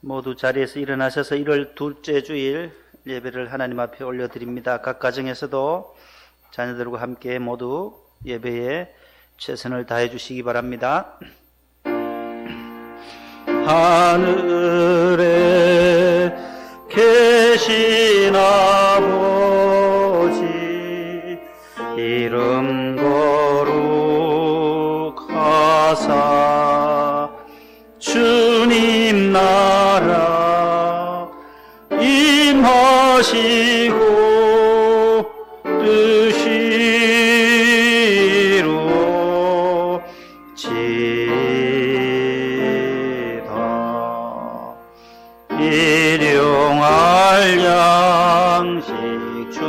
모두 자리에서 일어나셔서 1월 둘째 주일 예배를 하나님 앞에 올려드립니다. 각 가정에서도 자녀들과 함께 모두 예배에 최선을 다해 주시기 바랍니다. 하늘에 계신 아버지 이름 거룩하사 주님 나라 임하시고 뜻이로 지다 일용할 양식 주시고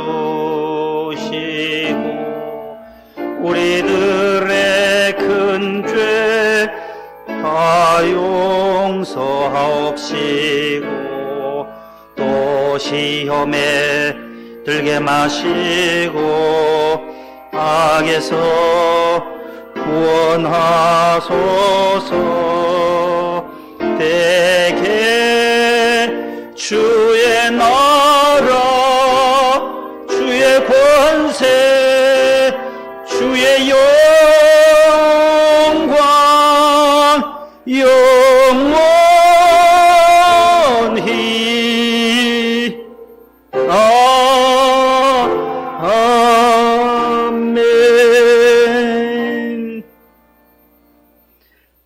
우리들의 큰 죄 다 용서하옵시고 또 시험에 들게 마시고 악에서 구원하소서. 대개 주의 나라 주의 권세 주의 영광 영원히 아멘.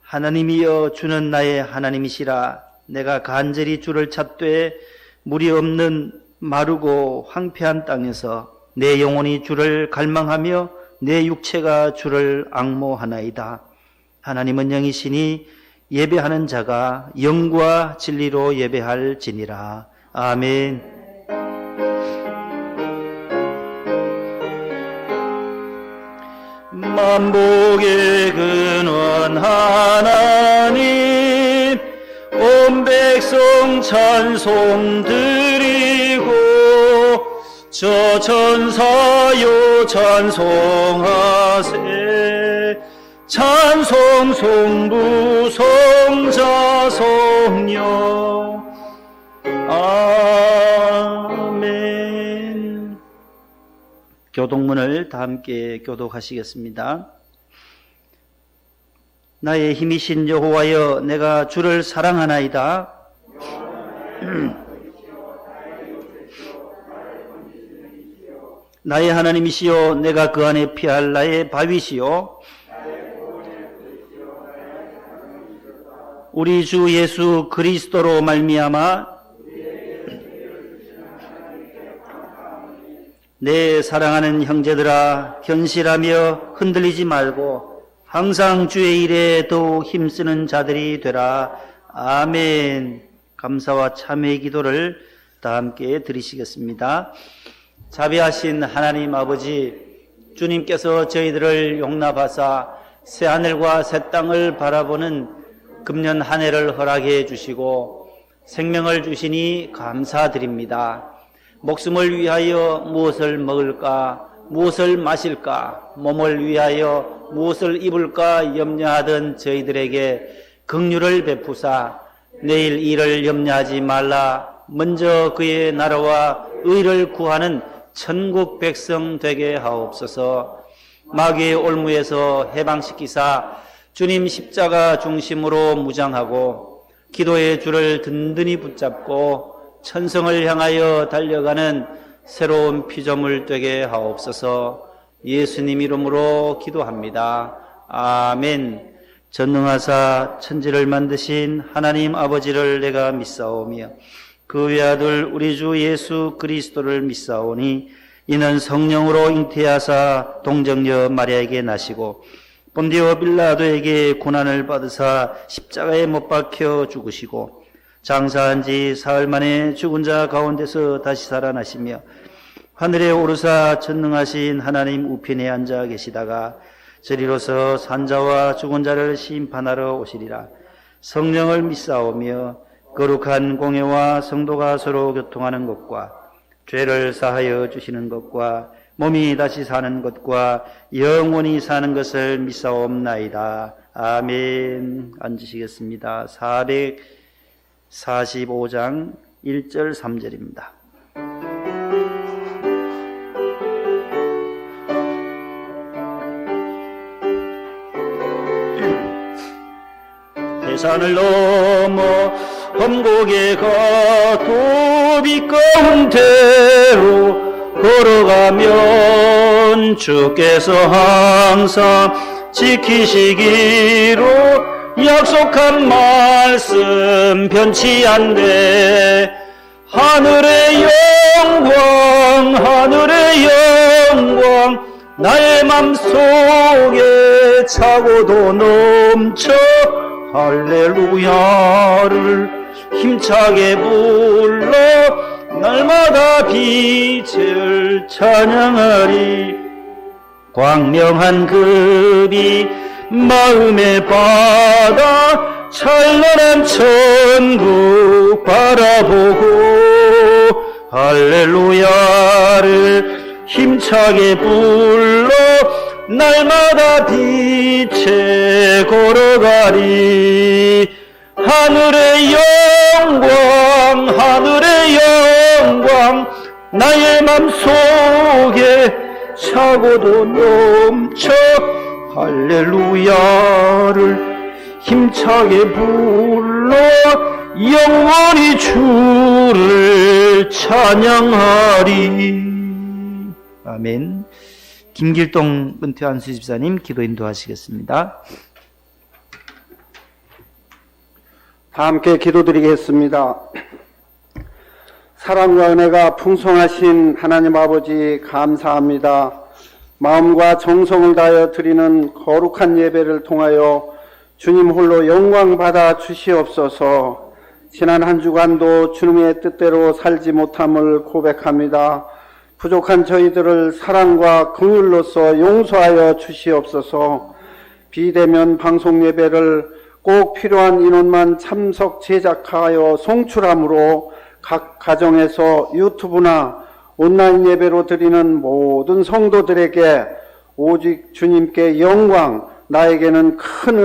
하나님이여 주는 나의 하나님이시라. 내가 간절히 주를 찾되 물이 없는 마르고 황폐한 땅에서 내 영혼이 주를 갈망하며 내 육체가 주를 앙모하나이다. 하나님은 영이시니 예배하는 자가 영과 진리로 예배할지니라. 아멘. 만복의 근원 하나님 온 백성 찬송 드리고 저 천사요 찬송하세. 찬송 성부 성자 성령 아멘. 교독문을 다 함께 교독하시겠습니다. 나의 힘이신 여호와여 내가 주를 사랑하나이다. 나의 하나님이시여 내가 그 안에 피할 나의 바위시여 우리 주 예수 그리스도로 말미암아 내 사랑하는 형제들아 견실하며 흔들리지 말고 항상 주의 일에 더욱 힘쓰는 자들이 되라. 아멘. 감사와 참회의 기도를 다 함께 드리시겠습니다. 자비하신 하나님 아버지, 주님께서 저희들을 용납하사 새하늘과 새 땅을 바라보는 금년 한 해를 허락해 주시고 생명을 주시니 감사드립니다. 목숨을 위하여 무엇을 먹을까, 무엇을 마실까, 몸을 위하여 무엇을 입을까 염려하던 저희들에게 긍휼을 베푸사 내일 일을 염려하지 말라 먼저 그의 나라와 의를 구하는 천국 백성 되게 하옵소서. 마귀의 올무에서 해방시키사 주님 십자가 중심으로 무장하고 기도의 줄을 든든히 붙잡고 천성을 향하여 달려가는 새로운 피조물 되게 하옵소서. 예수님 이름으로 기도합니다. 아멘. 전능하사 천지를 만드신 하나님 아버지를 내가 믿사오며 그 외아들 우리 주 예수 그리스도를 믿사오니 이는 성령으로 잉태하사 동정녀 마리아에게 나시고 본디오 빌라도에게 고난을 받으사 십자가에 못 박혀 죽으시고 장사한 지 사흘 만에 죽은 자 가운데서 다시 살아나시며 하늘에 오르사 전능하신 하나님 우편에 앉아 계시다가 저리로서 산자와 죽은 자를 심판하러 오시리라. 성령을 믿사오며 거룩한 공예와 성도가 서로 교통하는 것과 죄를 사하여 주시는 것과 몸이 다시 사는 것과 영원히 사는 것을 믿사옵나이다. 아멘. 앉으시겠습니다. 45장 1절 3절입니다. 해산을 넘어 험곡에 가도 비가운 대로 걸어가면 주께서 항상 지키시기로 약속한 말씀 변치 않네. 하늘의 영광 나의 맘속에 차고도 넘쳐 할렐루야를 힘차게 불러 날마다 빛을 찬양하리. 광명한 급이 마음에 받아 찬란한 천국 바라보고 할렐루야를 힘차게 불러 날마다 빛에 걸어가리. 하늘의 영광 나의 맘속에 차고도 넘쳐 할렐루야를 힘차게 불러 영원히 주를 찬양하리. 아멘. 김길동 은퇴한 수집사님 기도 인도하시겠습니다. 다 함께 기도드리겠습니다. 사랑과 은혜가 풍성하신 하나님 아버지 감사합니다. 마음과 정성을 다하여 드리는 거룩한 예배를 통하여 주님 홀로 영광 받아 주시옵소서. 지난 한 주간도 주님의 뜻대로 살지 못함을 고백합니다. 부족한 저희들을 사랑과 긍휼로서 용서하여 주시옵소서. 비대면 방송 예배를 꼭 필요한 인원만 참석 제작하여 송출함으로 각 가정에서 유튜브나 온라인 예배로 드리는 모든 성도들에게 오직 주님께 영광, 나에게는 큰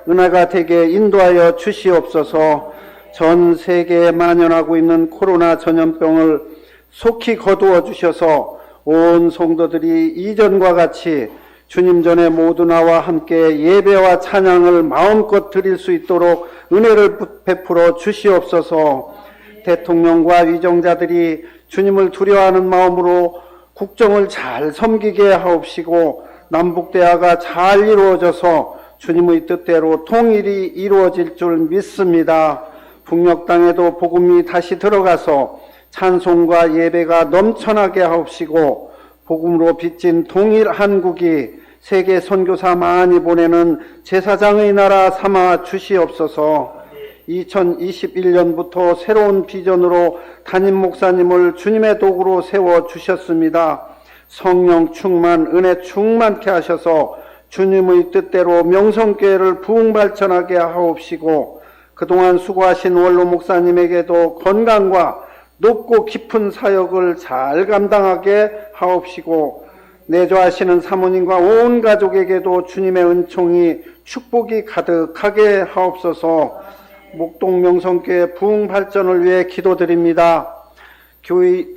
은혜가 되게 인도하여 주시옵소서. 전 세계에 만연하고 있는 코로나 전염병을 속히 거두어 주셔서 온 성도들이 이전과 같이 주님 전에 모두 나와 함께 예배와 찬양을 마음껏 드릴 수 있도록 은혜를 베풀어 주시옵소서. 대통령과 위정자들이 주님을 두려워하는 마음으로 국정을 잘 섬기게 하옵시고 남북대화가 잘 이루어져서 주님의 뜻대로 통일이 이루어질 줄 믿습니다. 북녘 땅에도 복음이 다시 들어가서 찬송과 예배가 넘쳐나게 하옵시고 복음으로 빚진 통일 한국이 세계 선교사 많이 보내는 제사장의 나라 삼아 주시옵소서. 2021년부터 새로운 비전으로 담임 목사님을 주님의 도구로 세워 주셨습니다. 성령 충만, 은혜 충만케 하셔서 주님의 뜻대로 명성교회를 부흥발전하게 하옵시고 그동안 수고하신 원로 목사님에게도 건강과 높고 깊은 사역을 잘 감당하게 하옵시고 내조하시는 사모님과 온 가족에게도 주님의 은총이 축복이 가득하게 하옵소서. 목동 명성교회 부흥 발전을 위해 기도드립니다.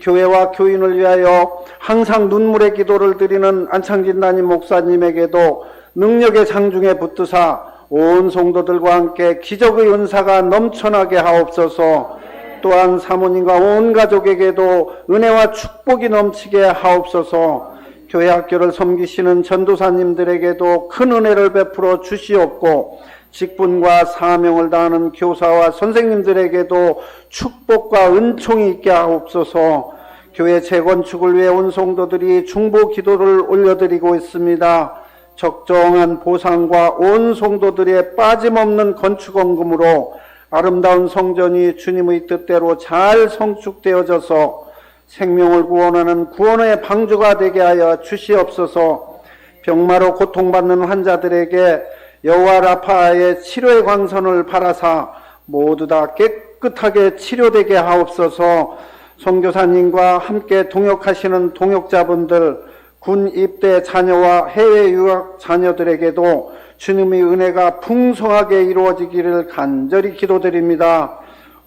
교회와 교인을 위하여 항상 눈물의 기도를 드리는 안창진 담임 목사님에게도 능력의 장중에 붙드사 온 성도들과 함께 기적의 은사가 넘쳐나게 하옵소서. 또한 사모님과 온 가족에게도 은혜와 축복이 넘치게 하옵소서. 교회 학교를 섬기시는 전도사님들에게도 큰 은혜를 베풀어 주시옵고 직분과 사명을 다하는 교사와 선생님들에게도 축복과 은총이 있게 하옵소서. 교회 재건축을 위해 온 성도들이 중보 기도를 올려드리고 있습니다. 적정한 보상과 온 성도들의 빠짐없는 건축원금으로 아름다운 성전이 주님의 뜻대로 잘 성축되어져서 생명을 구원하는 구원의 방주가 되게 하여 주시옵소서. 병마로 고통받는 환자들에게 여호와 라파의 치료의 광선을 바라사 모두 다 깨끗하게 치료되게 하옵소서. 선교사님과 함께 동역하시는 동역자분들, 군 입대 자녀와 해외 유학 자녀들에게도 주님의 은혜가 풍성하게 이루어지기를 간절히 기도드립니다.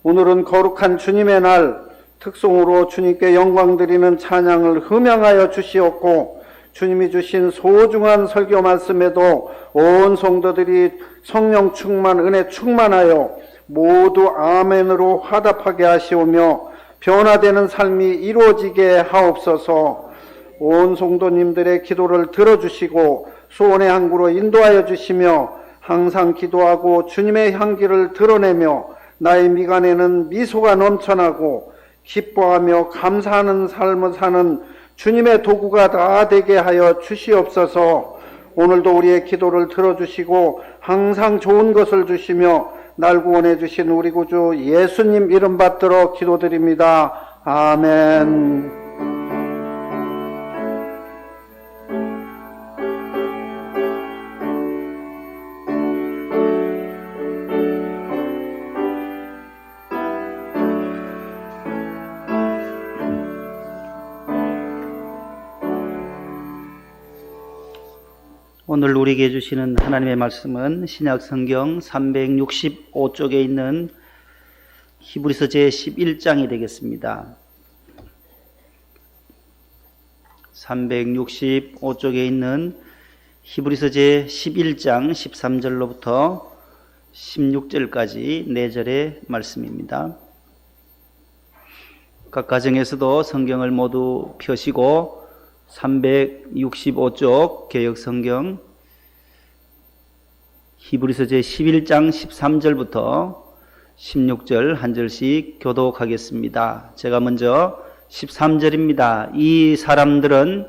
오늘은 거룩한 주님의 날, 특송으로 주님께 영광 드리는 찬양을 흠양하여 주시옵고, 주님이 주신 소중한 설교 말씀에도 온 성도들이 성령 충만, 은혜 충만하여 모두 아멘으로 화답하게 하시오며 변화되는 삶이 이루어지게 하옵소서. 온 성도님들의 기도를 들어주시고 소원의 항구로 인도하여 주시며 항상 기도하고 주님의 향기를 드러내며 나의 미간에는 미소가 넘쳐나고 기뻐하며 감사하는 삶을 사는 주님의 도구가 다 되게 하여 주시옵소서. 오늘도 우리의 기도를 들어주시고 항상 좋은 것을 주시며 날 구원해 주신 우리 구주 예수님 이름 받들어 기도드립니다. 아멘. 오늘 우리에게 주시는 하나님의 말씀은 신약 성경 365쪽에 있는 히브리서 제11장이 되겠습니다. 365쪽에 있는 히브리서 제11장 13절로부터 16절까지 4절의 말씀입니다. 각 가정에서도 성경을 모두 펴시고 365쪽 개역성경 히브리서 제11장 13절부터 16절 한 절씩 교독하겠습니다. 제가 먼저 13절입니다. 이 사람들은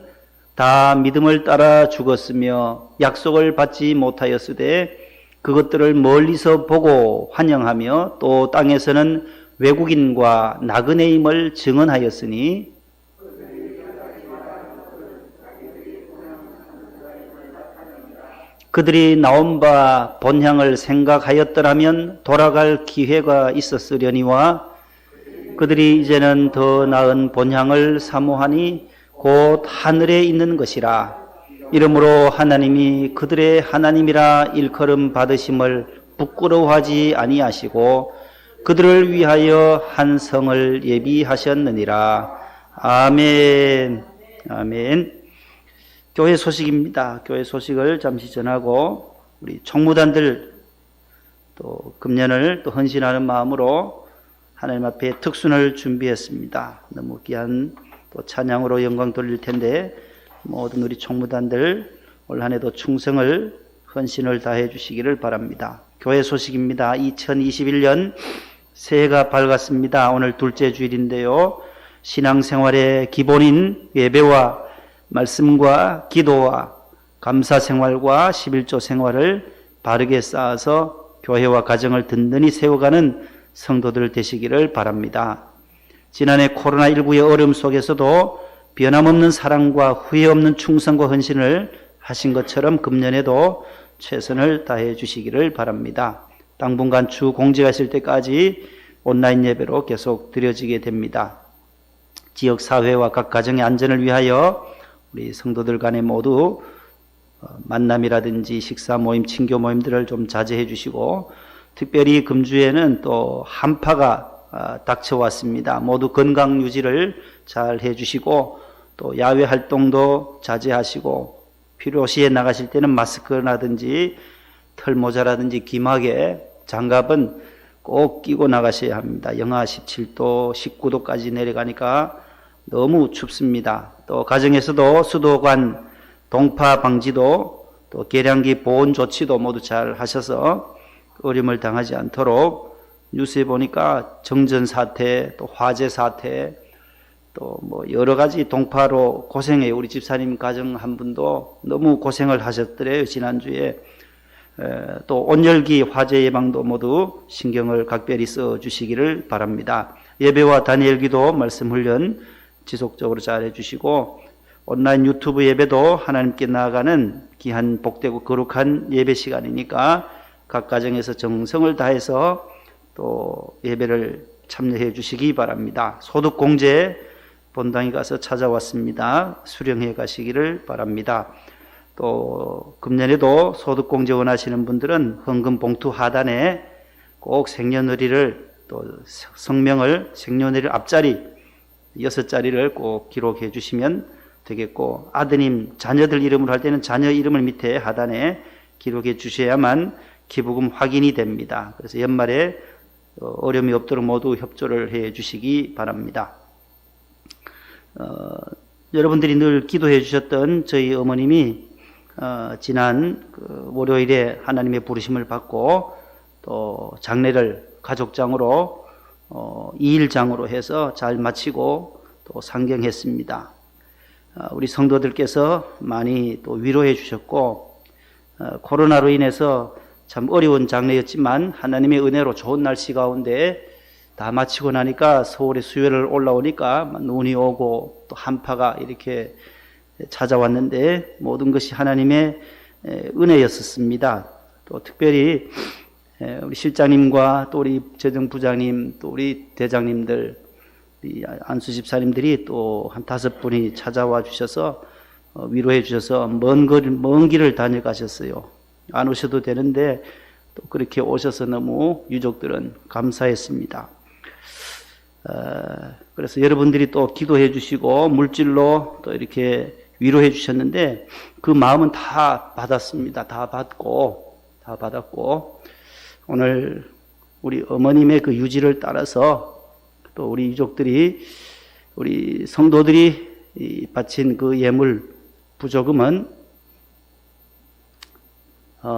다 믿음을 따라 죽었으며 약속을 받지 못하였으되 그것들을 멀리서 보고 환영하며 또 땅에서는 외국인과 나그네임을 증언하였으니 그들이 나온 바 본향을 생각하였더라면 돌아갈 기회가 있었으려니와 그들이 이제는 더 나은 본향을 사모하니 곧 하늘에 있는 것이라. 이러므로 하나님이 그들의 하나님이라 일컬음 받으심을 부끄러워하지 아니하시고 그들을 위하여 한 성을 예비하셨느니라. 아멘. 아멘. 교회 소식입니다. 교회 소식을 잠시 전하고 우리 총무단들 또 금년을 또 헌신하는 마음으로 하나님 앞에 특순을 준비했습니다. 너무 귀한 또 찬양으로 영광 돌릴 텐데 모든 우리 총무단들 올 한 해도 충성을 헌신을 다해 주시기를 바랍니다. 교회 소식입니다. 2021년 새해가 밝았습니다. 오늘 둘째 주일인데요. 신앙생활의 기본인 예배와 말씀과 기도와 감사 생활과 11조 생활을 바르게 쌓아서 교회와 가정을 든든히 세워가는 성도들 되시기를 바랍니다. 지난해 코로나19의 어려움 속에서도 변함없는 사랑과 후회 없는 충성과 헌신을 하신 것처럼 금년에도 최선을 다해 주시기를 바랍니다. 당분간 주 공지가 있을 때까지 온라인 예배로 계속 드려지게 됩니다. 지역사회와 각 가정의 안전을 위하여 우리 성도들 간에 모두 만남이라든지 식사 모임, 친교 모임들을 좀 자제해 주시고 특별히 금주에는 또 한파가 닥쳐왔습니다. 모두 건강 유지를 잘 해주시고 또 야외 활동도 자제하시고 필요시에 나가실 때는 마스크라든지 털모자라든지 귀마개, 장갑은 꼭 끼고 나가셔야 합니다. 영하 17도, 19도까지 내려가니까 너무 춥습니다. 또 가정에서도 수도관 동파 방지도 또 계량기 보온 조치도 모두 잘 하셔서 어려움을 당하지 않도록 뉴스에 보니까 정전 사태, 또 화재 사태, 또 뭐 여러 가지 동파로 고생해요. 우리 집사님 가정 한 분도 너무 고생을 하셨더래요. 지난주에. 또 온열기 화재 예방도 모두 신경을 각별히 써 주시기를 바랍니다. 예배와 다니엘기도 말씀 훈련 지속적으로 잘 해주시고 온라인 유튜브 예배도 하나님께 나아가는 귀한 복되고 거룩한 예배 시간이니까 각 가정에서 정성을 다해서 또 예배를 참여해 주시기 바랍니다. 소득공제 본당에 가서 찾아왔습니다. 수령해 가시기를 바랍니다. 또 금년에도 소득공제 원하시는 분들은 헌금 봉투 하단에 꼭 생년월일을 또 성명을 생년월일 앞자리 6자리를 꼭 기록해 주시면 되겠고, 아드님 자녀들 이름으로 할 때는 자녀 이름을 밑에 하단에 기록해 주셔야만 기부금 확인이 됩니다. 그래서 연말에 어려움이 없도록 모두 협조를 해 주시기 바랍니다. 여러분들이 늘 기도해 주셨던 저희 어머님이 지난 월요일에 하나님의 부르심을 받고 또 장례를 가족장으로 2일장으로 해서 잘 마치고 또 상경했습니다. 우리 성도들께서 많이 또 위로해 주셨고, 코로나로 인해서 참 어려운 장례였지만 하나님의 은혜로 좋은 날씨 가운데 다 마치고 나니까 서울에 수요일 올라오니까 눈이 오고 또 한파가 이렇게 찾아왔는데 모든 것이 하나님의 은혜였었습니다. 또 특별히 우리 실장님과 또 우리 재정부장님 또 우리 대장님들, 우리 안수 집사님들이 또 한 5분이 찾아와 주셔서 위로해 주셔서 먼 길을 다녀가셨어요. 안 오셔도 되는데 또 그렇게 오셔서 너무 유족들은 감사했습니다. 그래서 여러분들이 또 기도해 주시고 물질로 또 이렇게 위로해 주셨는데 그 마음은 다 받았습니다. 다 받았고 오늘 우리 어머님의 그 유지를 따라서 또 우리 유족들이, 우리 성도들이 바친 그 예물 부조금은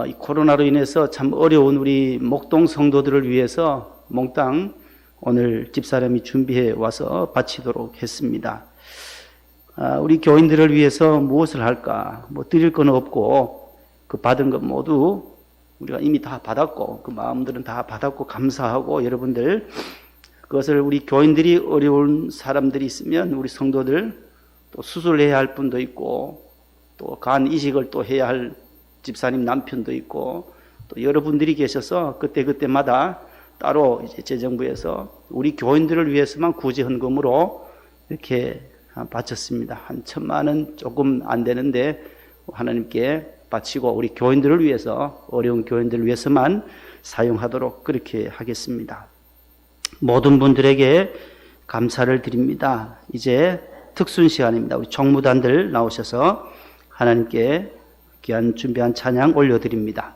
이 코로나로 인해서 참 어려운 우리 목동 성도들을 위해서 몽땅 오늘 집사람이 준비해 와서 바치도록 했습니다. 우리 교인들을 위해서 무엇을 할까? 뭐 드릴 건 없고 그 받은 것 모두 우리가 이미 다 받았고 그 마음들은 다 받았고 감사하고, 여러분들 그것을 우리 교인들이 어려운 사람들이 있으면 우리 성도들 또 수술해야 할 분도 있고 또 간 이식을 또 해야 할 집사님 남편도 있고 또 여러분들이 계셔서 그때마다 따로 이제 재정부에서 우리 교인들을 위해서만 구제 헌금으로 이렇게 바쳤습니다. 한 1,000만 원 조금 안 되는데 하나님께 바치고 우리 교인들을 위해서, 어려운 교인들을 위해서만 사용하도록 그렇게 하겠습니다. 모든 분들에게 감사를 드립니다. 이제 특순 시간입니다. 우리 총무단들 나오셔서 하나님께 귀한 준비한 찬양 올려드립니다.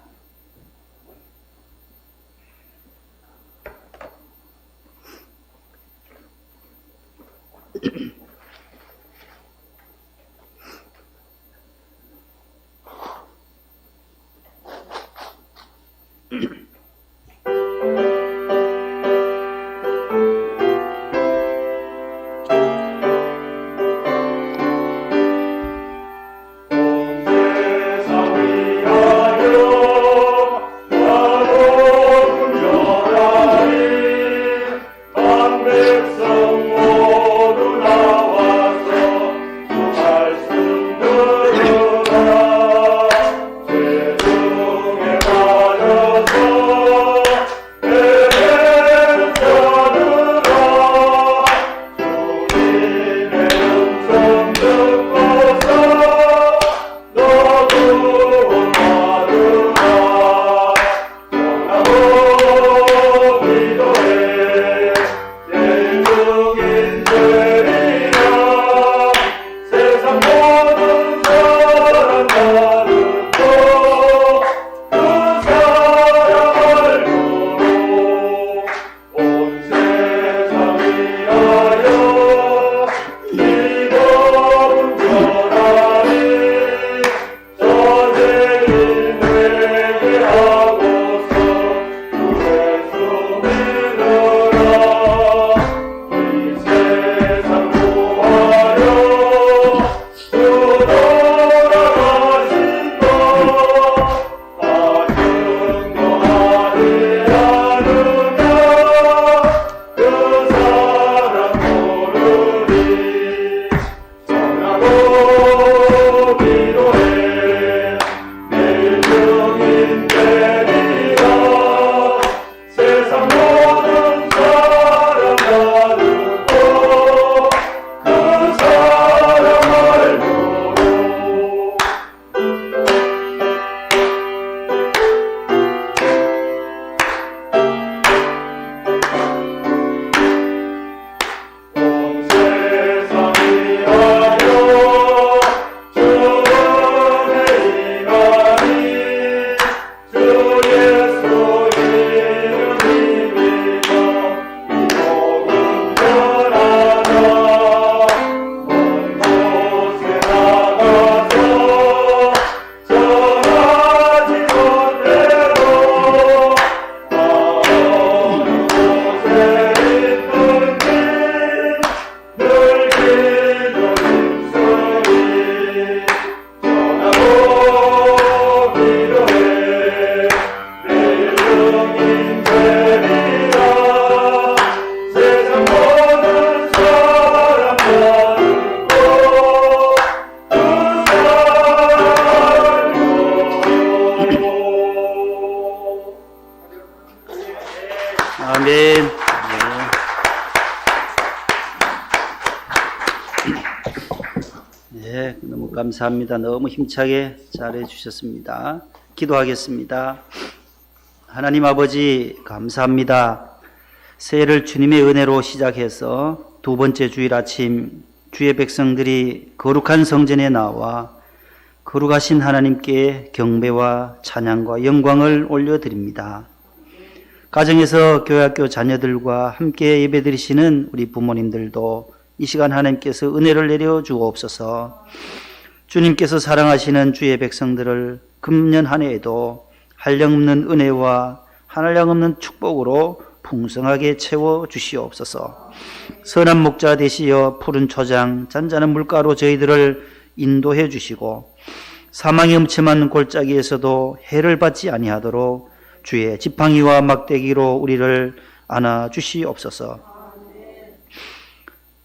아멘. 네. 네, 너무 감사합니다. 너무 힘차게 잘해 주셨습니다. 기도하겠습니다. 하나님 아버지 감사합니다. 새해를 주님의 은혜로 시작해서 두 번째 주일 아침 주의 백성들이 거룩한 성전에 나와 거룩하신 하나님께 경배와 찬양과 영광을 올려드립니다. 가정에서 교회학교 자녀들과 함께 예배드리시는 우리 부모님들도 이 시간 하나님께서 은혜를 내려 주옵소서. 주님께서 사랑하시는 주의 백성들을 금년 한 해에도 한량없는 은혜와 한량없는 축복으로 풍성하게 채워 주시옵소서. 선한 목자 되시어 푸른 초장 잔잔한 물가로 저희들을 인도해 주시고 사망의 음침한 골짜기에서도 해를 받지 아니하도록 주의 지팡이와 막대기로 우리를 안아 주시옵소서.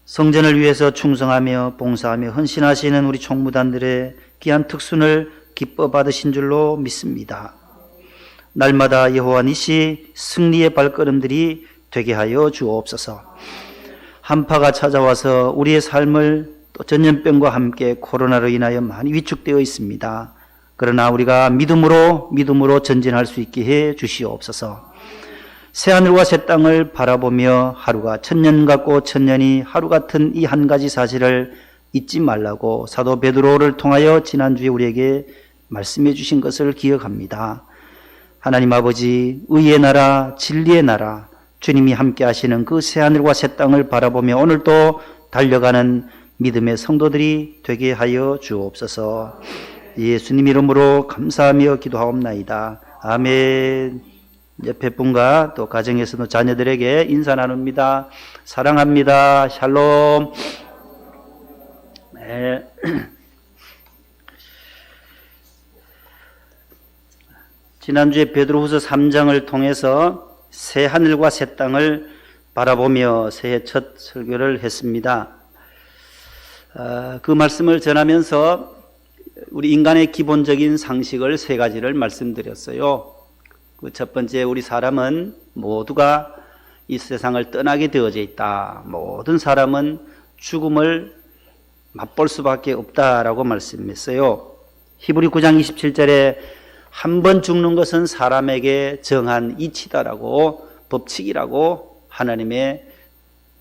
성전을 위해서 충성하며 봉사하며 헌신하시는 우리 총무단들의 귀한 특순을 기뻐 받으신 줄로 믿습니다. 날마다 여호와 니시 승리의 발걸음들이 되게 하여 주옵소서. 한파가 찾아와서 우리의 삶을 또 전염병과 함께 코로나로 인하여 많이 위축되어 있습니다. 그러나 우리가 믿음으로 전진할 수 있게 해 주시옵소서. 새하늘과 새 땅을 바라보며 하루가 천년 같고 천년이 하루 같은 이 한 가지 사실을 잊지 말라고 사도 베드로를 통하여 지난주에 우리에게 말씀해 주신 것을 기억합니다. 하나님 아버지, 의의 나라, 진리의 나라, 주님이 함께 하시는 그 새하늘과 새 땅을 바라보며 오늘도 달려가는 믿음의 성도들이 되게 하여 주옵소서. 예수님 이름으로 감사하며 기도하옵나이다. 아멘. 옆에 분과 또 가정에서도 자녀들에게 인사 나눕니다. 사랑합니다. 샬롬. 네. 지난주에 베드로후서 3장을 통해서 새 하늘과 새 땅을 바라보며 새해 첫 설교를 했습니다. 그 말씀을 전하면서 우리 인간의 기본적인 상식을 세 가지를 말씀드렸어요. 그 첫 번째, 우리 사람은 모두가 이 세상을 떠나게 되어져 있다. 모든 사람은 죽음을 맛볼 수밖에 없다라고 말씀했어요. 히브리 9장 27절에 한 번 죽는 것은 사람에게 정한 이치다라고, 법칙이라고 하나님의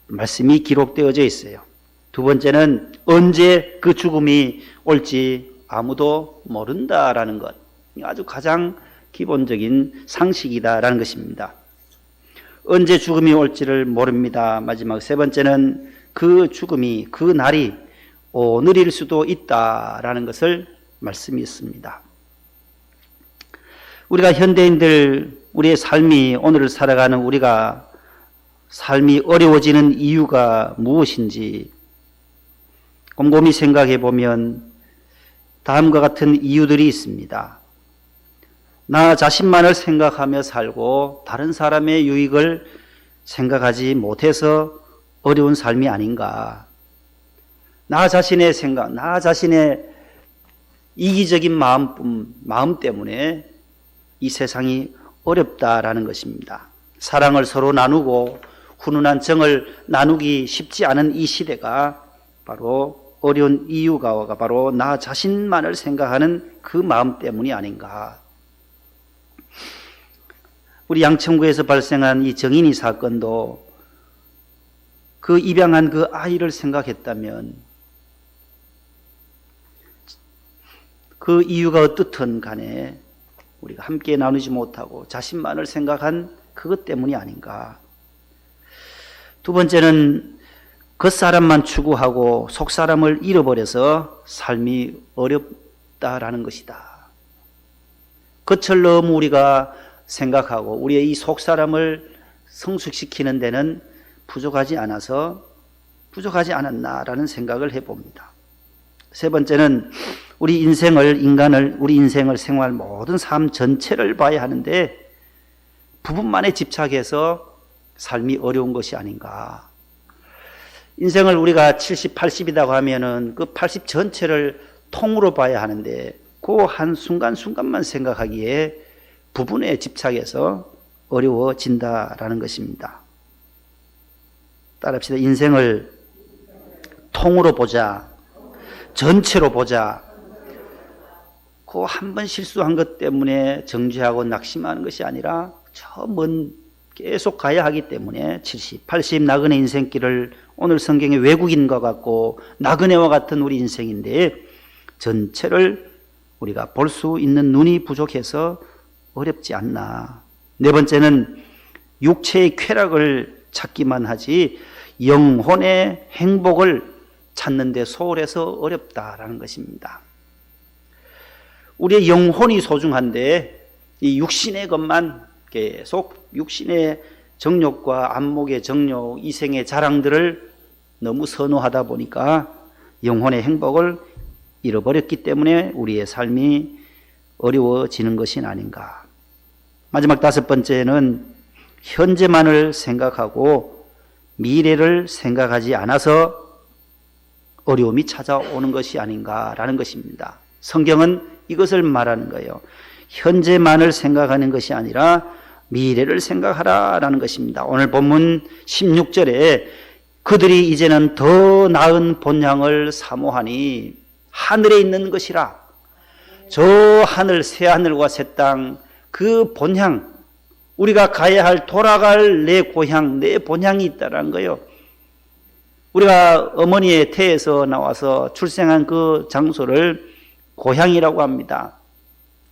말씀이 기록되어져 있어요. 두 번째는 언제 그 죽음이 올지 아무도 모른다라는 것. 아주 가장 기본적인 상식이다라는 것입니다. 언제 죽음이 올지를 모릅니다. 마지막 세 번째는 그 죽음이, 그 날이 오늘일 수도 있다라는 것을 말씀했습니다. 우리가 현대인들, 우리의 삶이, 오늘을 살아가는 우리가 삶이 어려워지는 이유가 무엇인지 곰곰이 생각해 보면 다음과 같은 이유들이 있습니다. 나 자신만을 생각하며 살고 다른 사람의 유익을 생각하지 못해서 어려운 삶이 아닌가. 나 자신의 생각, 나 자신의 이기적인 마음 때문에 이 세상이 어렵다라는 것입니다. 사랑을 서로 나누고 훈훈한 정을 나누기 쉽지 않은 이 시대가 바로 어려운 이유가 바로 나 자신만을 생각하는 그 마음 때문이 아닌가. 우리 양천구에서 발생한 이 정인이 사건도 그 입양한 그 아이를 생각했다면 그 이유가 어떻든 간에 우리가 함께 나누지 못하고 자신만을 생각한 그것 때문이 아닌가. 두 번째는 겉사람만 추구하고 속사람을 잃어버려서 삶이 어렵다라는 것이다. 겉을 너무 우리가 생각하고 우리의 이 속사람을 성숙시키는 데는 부족하지 않았나라는 생각을 해봅니다. 세 번째는 우리 인생을 생활 모든 삶 전체를 봐야 하는데 부분만에 집착해서 삶이 어려운 것이 아닌가. 인생을 우리가 70, 80이라고 하면은 그 80 전체를 통으로 봐야 하는데 그 한 순간순간만 생각하기에 부분에 집착해서 어려워진다라는 것입니다. 따라합시다. 인생을 통으로 보자. 전체로 보자. 그 한 번 실수한 것 때문에 정죄하고 낙심하는 것이 아니라 저 먼 계속 가야 하기 때문에 70, 80 나그네 인생길을 오늘 성경의 외국인과 같고 나그네와 같은 우리 인생인데 전체를 우리가 볼 수 있는 눈이 부족해서 어렵지 않나. 네 번째는 육체의 쾌락을 찾기만 하지 영혼의 행복을 찾는 데 소홀해서 어렵다라는 것입니다. 우리의 영혼이 소중한데 이 육신의 것만 계속 육신의 정욕과 안목의 정욕, 이생의 자랑들을 너무 선호하다 보니까 영혼의 행복을 잃어버렸기 때문에 우리의 삶이 어려워지는 것이 아닌가. 마지막 다섯 번째는 현재만을 생각하고 미래를 생각하지 않아서 어려움이 찾아오는 것이 아닌가라는 것입니다. 성경은 이것을 말하는 거예요. 현재만을 생각하는 것이 아니라 미래를 생각하라라는 것입니다. 오늘 본문 16절에 그들이 이제는 더 나은 본향을 사모하니 하늘에 있는 것이라. 저 하늘, 새 하늘과 새 땅, 그 본향, 우리가 가야 할 돌아갈 내 고향, 내 본향이 있다라는 거예요. 우리가 어머니의 태에서 나와서 출생한 그 장소를 고향이라고 합니다.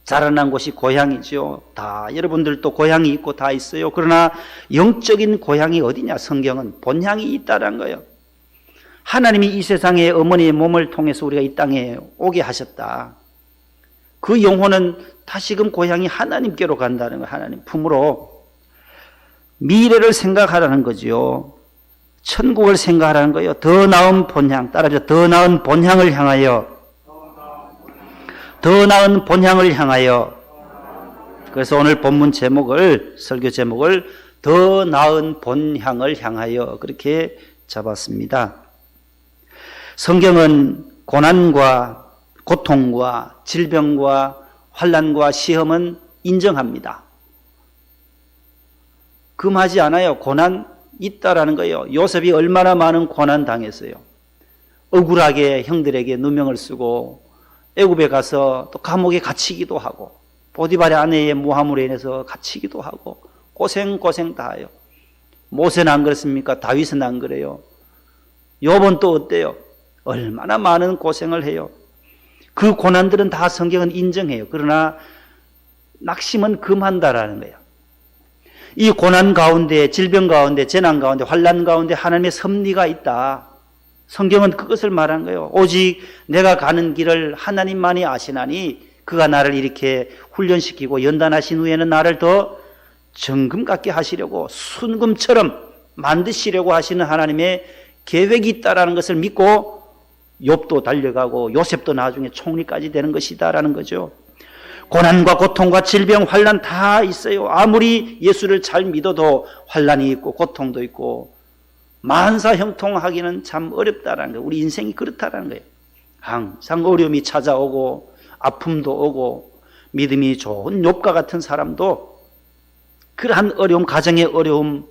자라난 곳이 고향이죠. 다 여러분들도 고향이 있고 다 있어요. 그러나 영적인 고향이 어디냐? 성경은 본향이 있다라는 거예요. 하나님이 이 세상에 어머니의 몸을 통해서 우리가 이 땅에 오게 하셨다. 그 영혼은 다시금 고향이 하나님께로 간다는 거예요. 하나님 품으로. 미래를 생각하라는 거죠. 천국을 생각하라는 거예요. 더 나은 본향, 따라서 더 나은 본향을 향하여, 더 나은 본향을 향하여. 그래서 오늘 본문 제목을, 설교 제목을 더 나은 본향을 향하여 그렇게 잡았습니다. 성경은 고난과 고통과 질병과 환난과 시험은 인정합니다. 금하지 않아요. 고난 있다라는 거예요. 요셉이 얼마나 많은 고난 당했어요. 억울하게 형들에게 누명을 쓰고 애굽에 가서 또 감옥에 갇히기도 하고 보디발의 아내의 모함으로 인해서 갇히기도 하고 고생 다 해요. 모세는 안 그렇습니까? 다윗은 안 그래요. 욥은 또 어때요? 얼마나 많은 고생을 해요. 그 고난들은 다 성경은 인정해요. 그러나 낙심은 금한다라는 거예요. 이 고난 가운데, 질병 가운데, 재난 가운데, 환난 가운데 하나님의 섭리가 있다. 성경은 그것을 말한 거예요. 오직 내가 가는 길을 하나님만이 아시나니 그가 나를 이렇게 훈련시키고 연단하신 후에는 나를 더 정금 같게 하시려고 순금처럼 만드시려고 하시는 하나님의 계획이 있다라는 것을 믿고 욥도 달려가고 요셉도 나중에 총리까지 되는 것이다라는 거죠. 고난과 고통과 질병, 환난 다 있어요. 아무리 예수를 잘 믿어도 환난이 있고 고통도 있고 만사형통하기는 참 어렵다라는 거예요. 우리 인생이 그렇다라는 거예요. 항상 어려움이 찾아오고 아픔도 오고 믿음이 좋은 욥과 같은 사람도 그러한 어려움, 가정의 어려움,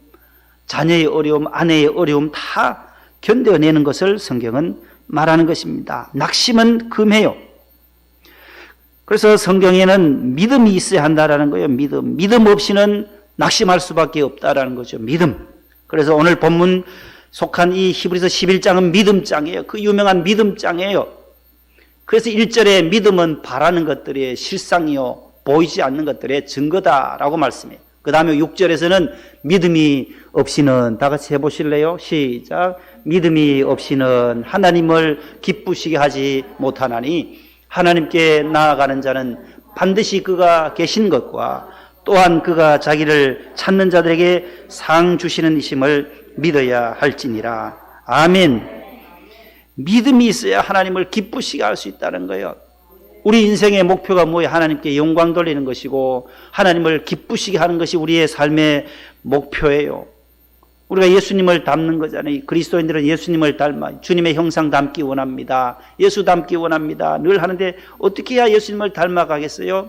자녀의 어려움, 아내의 어려움 다 견뎌내는 것을 성경은 말하는 것입니다. 낙심은 금해요. 그래서 성경에는 믿음이 있어야 한다라는 거예요. 믿음 없이는 낙심할 수밖에 없다라는 거죠. 믿음. 그래서 오늘 본문 속한 이 히브리서 11장은 믿음장이에요. 그 유명한 믿음장이에요. 그래서 1절에 믿음은 바라는 것들의 실상이요 보이지 않는 것들의 증거다라고 말씀해요. 그 다음에 6절에서는 믿음이 없이는, 다 같이 해보실래요? 시작. 믿음이 없이는 하나님을 기쁘시게 하지 못하나니 하나님께 나아가는 자는 반드시 그가 계신 것과 또한 그가 자기를 찾는 자들에게 상 주시는 이심을 믿어야 할지니라. 아멘. 믿음이 있어야 하나님을 기쁘시게 할 수 있다는 거예요. 우리 인생의 목표가 뭐예요? 하나님께 영광 돌리는 것이고 하나님을 기쁘시게 하는 것이 우리의 삶의 목표예요. 우리가 예수님을 닮는 거잖아요. 그리스도인들은 예수님을 닮아 주님의 형상 닮기 원합니다. 예수 닮기 원합니다. 늘 하는데 어떻게 해야 예수님을 닮아가겠어요?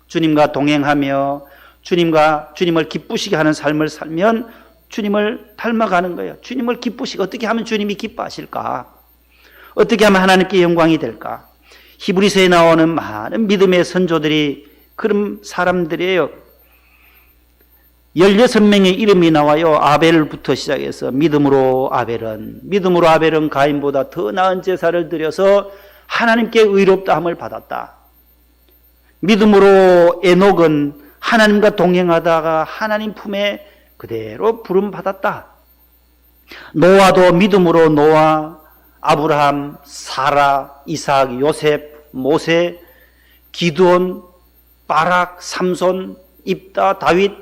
주님과 동행하며 주님을 기쁘시게 하는 삶을 살면 주님을 닮아가는 거예요. 주님을 기쁘시게, 어떻게 하면 주님이 기뻐하실까? 어떻게 하면 하나님께 영광이 될까? 히브리서에 나오는 많은 믿음의 선조들이 그런 사람들이에요. 16명의 이름이 나와요. 아벨부터 시작해서 믿음으로 아벨은 가인보다 더 나은 제사를 드려서 하나님께 의롭다함을 받았다. 믿음으로 에녹은 하나님과 동행하다가 하나님 품에 그대로 부름받았다. 노아도 믿음으로 노아, 아브라함, 사라, 이삭, 요셉, 모세, 기드온, 바락, 삼손, 입다, 다윗,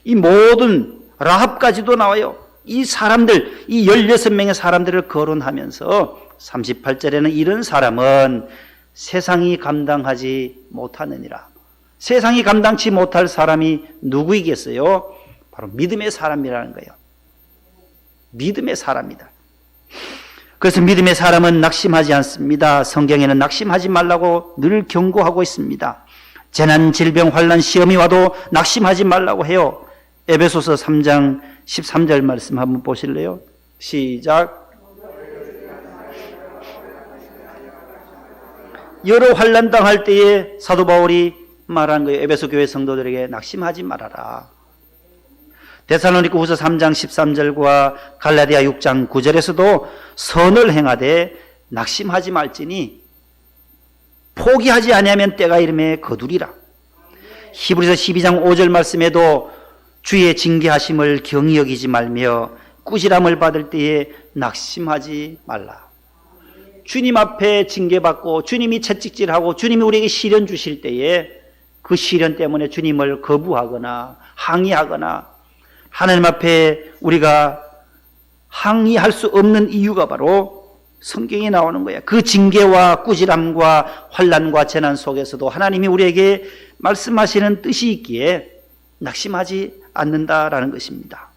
이 모든 라합까지도 나와요. 이 사람들, 이 16명의 사람들을 거론하면서 38절에는 이런 사람은 세상이 감당하지 못하느니라. 세상이 감당치 못할 사람이 누구이겠어요? 바로 믿음의 사람이라는 거예요. 믿음의 사람이다. 그래서 믿음의 사람은 낙심하지 않습니다. 성경에는 낙심하지 말라고 늘 경고하고 있습니다. 재난, 질병, 환난, 시험이 와도 낙심하지 말라고 해요. 에베소서 3장 13절 말씀 한번 보실래요? 시작. 여러 환난 당할 때에 사도 바울이 말한 거예요. 에베소 교회 성도들에게 낙심하지 말아라. 데살로니가후서 3장 13절과 갈라디아 6장 9절에서도 선을 행하되 낙심하지 말지니 포기하지 아니하면 때가 이름에 거두리라. 히브리서 12장 5절 말씀에도 주의 징계하심을 경히 여기지 말며 꾸지람을 받을 때에 낙심하지 말라. 주님 앞에 징계받고 주님이 채찍질하고 주님이 우리에게 시련 주실 때에 그 시련 때문에 주님을 거부하거나 항의하거나 하나님 앞에 우리가 항의할 수 없는 이유가 바로 성경에 나오는 거야. 그 징계와 꾸지람과 환난과 재난 속에서도 하나님이 우리에게 말씀하시는 뜻이 있기에 낙심하지 않는다라는 것입니다.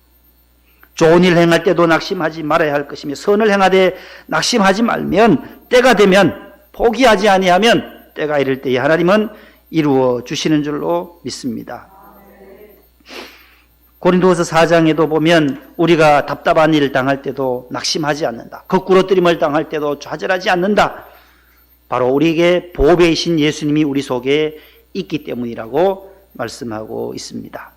좋은 일 행할 때도 낙심하지 말아야 할 것이며 선을 행하되 낙심하지 말면 때가 되면 포기하지 아니하면 때가 이를 때에 하나님은 이루어 주시는 줄로 믿습니다. 고린도후서 4장에도 보면 우리가 답답한 일을 당할 때도 낙심하지 않는다. 거꾸로뜨림을 당할 때도 좌절하지 않는다. 바로 우리에게 보배이신 예수님이 우리 속에 있기 때문이라고 말씀하고 있습니다.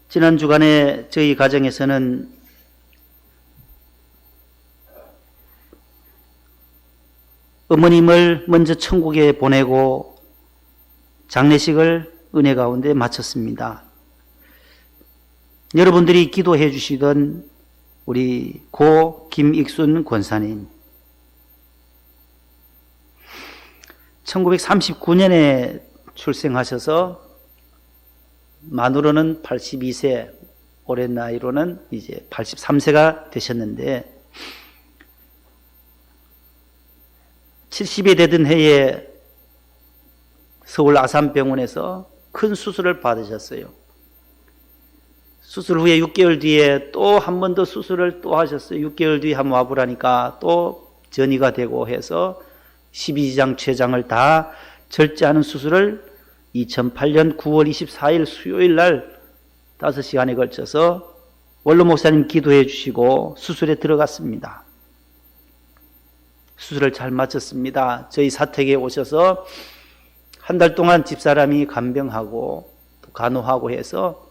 지난 주간에 저희 가정에서는 어머님을 먼저 천국에 보내고 장례식을 은혜 가운데 마쳤습니다. 여러분들이 기도해 주시던 우리 고 김익순 권사님, 1939년에 출생하셔서 만으로는 82세, 올해 나이로는 이제 83세가 되셨는데 70이 되던 해에 서울 아산병원에서 큰 수술을 받으셨어요. 수술 후에 6개월 뒤에 또 한 번 더 수술을 또 하셨어요. 6개월 뒤에 한번 와보라니까 또 전이가 되고 해서 12지장 췌장을 다 절제하는 수술을 2008년 9월 24일 수요일 날 5시간에 걸쳐서 원로 목사님 기도해 주시고 수술에 들어갔습니다. 수술을 잘 마쳤습니다. 저희 사택에 오셔서 한 달 동안 집사람이 간병하고 또 간호하고 해서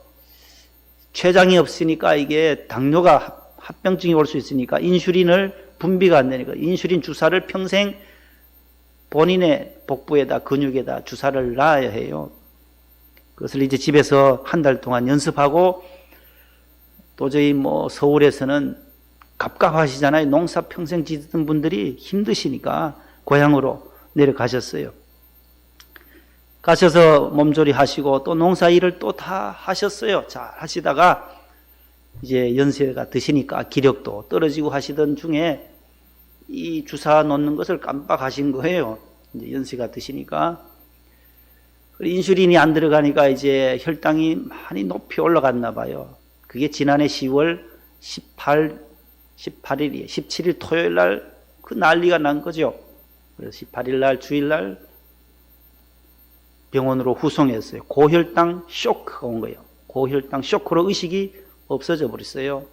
췌장이 없으니까 이게 당뇨가 합병증이 올 수 있으니까 인슐린을 분비가 안 되니까 인슐린 주사를 평생 본인의 복부에다 근육에다 주사를 놔야 해요. 그것을 이제 집에서 한 달 동안 연습하고 도저히 서울에서는 갑갑하시잖아요. 농사 평생 짓던 분들이 힘드시니까 고향으로 내려가셨어요. 가셔서 몸조리 하시고 또 농사 일을 또 다 하셨어요. 잘 하시다가 이제 연세가 드시니까 기력도 떨어지고 하시던 중에 이 주사 놓는 것을 깜빡하신 거예요. 이제 연세가 드시니까. 인슐린이 안 들어가니까 이제 혈당이 많이 높이 올라갔나 봐요. 그게 지난해 10월 17일 토요일 날 그 난리가 난 거죠. 그래서 18일 날 주일날 병원으로 후송했어요. 고혈당 쇼크가 온 거예요. 고혈당 쇼크로 의식이 없어져 버렸어요.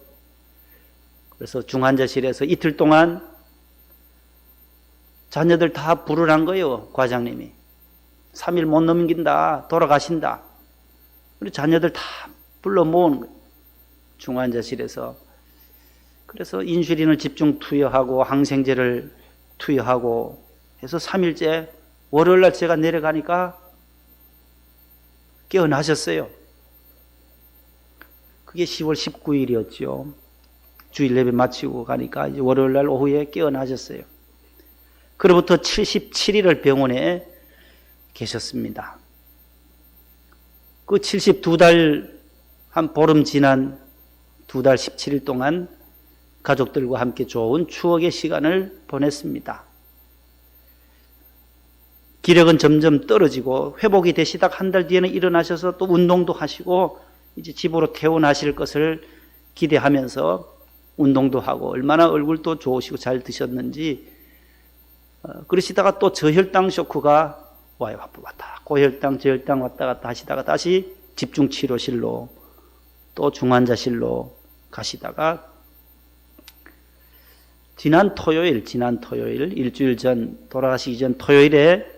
그래서 중환자실에서 이틀 동안 자녀들 다 불을 한 거예요. 과장님이 3일 못 넘긴다, 돌아가신다. 우리 자녀들 다 불러 모은 거예요. 중환자실에서. 그래서 인슐린을 집중 투여하고 항생제를 투여하고 해서 3일째 월요일날 제가 내려가니까 깨어나셨어요. 그게 10월 19일이었죠. 주일 예배 마치고 가니까 이제 월요일날 오후에 깨어나셨어요. 그로부터 77일을 병원에 계셨습니다. 그 72달 한 보름 지난 2달 17일 동안 가족들과 함께 좋은 추억의 시간을 보냈습니다. 기력은 점점 떨어지고 회복이 되시다가 한 달 뒤에는 일어나셔서 또 운동도 하시고 이제 집으로 퇴원하실 것을 기대하면서 운동도 하고 얼마나 얼굴도 좋으시고 잘 드셨는지 그러시다가 또 저혈당 쇼크가 와요. 왔다. 고혈당, 저혈당 왔다 갔다 하시다가 다시 집중치료실로 또 중환자실로 가시다가 지난 토요일 일주일 전 돌아가시기 전 토요일에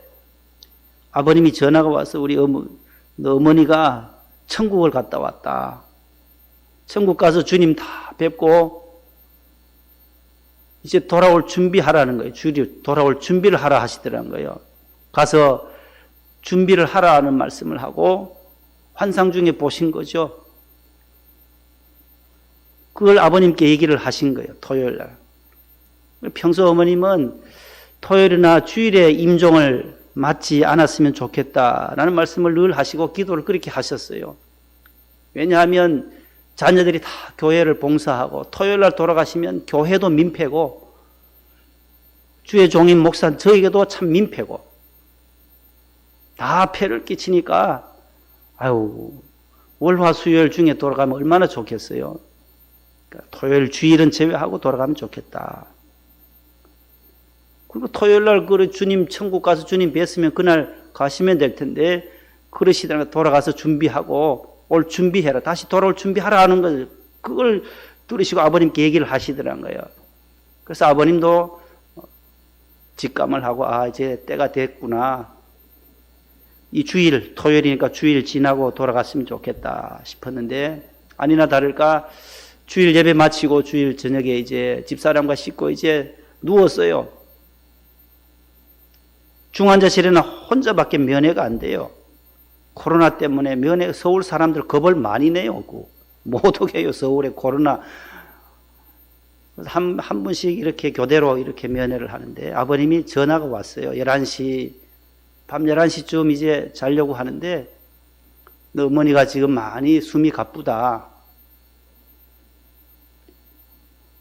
아버님이 전화가 와서 우리 어머니가 천국을 갔다 왔다. 천국 가서 주님 다 뵙고 이제 돌아올 준비하라는 거예요. 돌아올 준비를 하라 하시더라는 거예요. 가서 준비를 하라는 말씀을 하고 환상 중에 보신 거죠. 그걸 아버님께 얘기를 하신 거예요. 토요일 날. 평소 어머님은 토요일이나 주일에 임종을 맞지 않았으면 좋겠다라는 말씀을 늘 하시고 기도를 그렇게 하셨어요. 왜냐하면 자녀들이 다 교회를 봉사하고 토요일 날 돌아가시면 교회도 민폐고 주의 종인 목사 저에게도 참 민폐고 다 폐를 끼치니까 아유 월화수요일 중에 돌아가면 얼마나 좋겠어요. 그러니까 토요일 주일은 제외하고 돌아가면 좋겠다. 그리고 토요일 날 그 주님 천국 가서 주님 뵀으면 그날 가시면 될 텐데 그러시다가 돌아가서 준비하고 올 준비해라. 다시 돌아올 준비하라 하는 걸 그걸 들으시고 아버님께 얘기를 하시더란 거예요. 그래서 아버님도 직감을 하고 이제 때가 됐구나. 이 주일 토요일이니까 주일 지나고 돌아갔으면 좋겠다 싶었는데 아니나 다를까 주일 예배 마치고 주일 저녁에 이제 집사람과 씻고 이제 누웠어요. 중환자실에는 혼자밖에 면회가 안 돼요. 코로나 때문에 면회 서울 사람들 겁을 많이 내요. 못 오게 해요. 서울에 코로나. 한 분씩 이렇게 교대로 이렇게 면회를 하는데 아버님이 전화가 왔어요. 11시, 밤 11시쯤 이제 자려고 하는데 너 어머니가 지금 많이 숨이 가쁘다.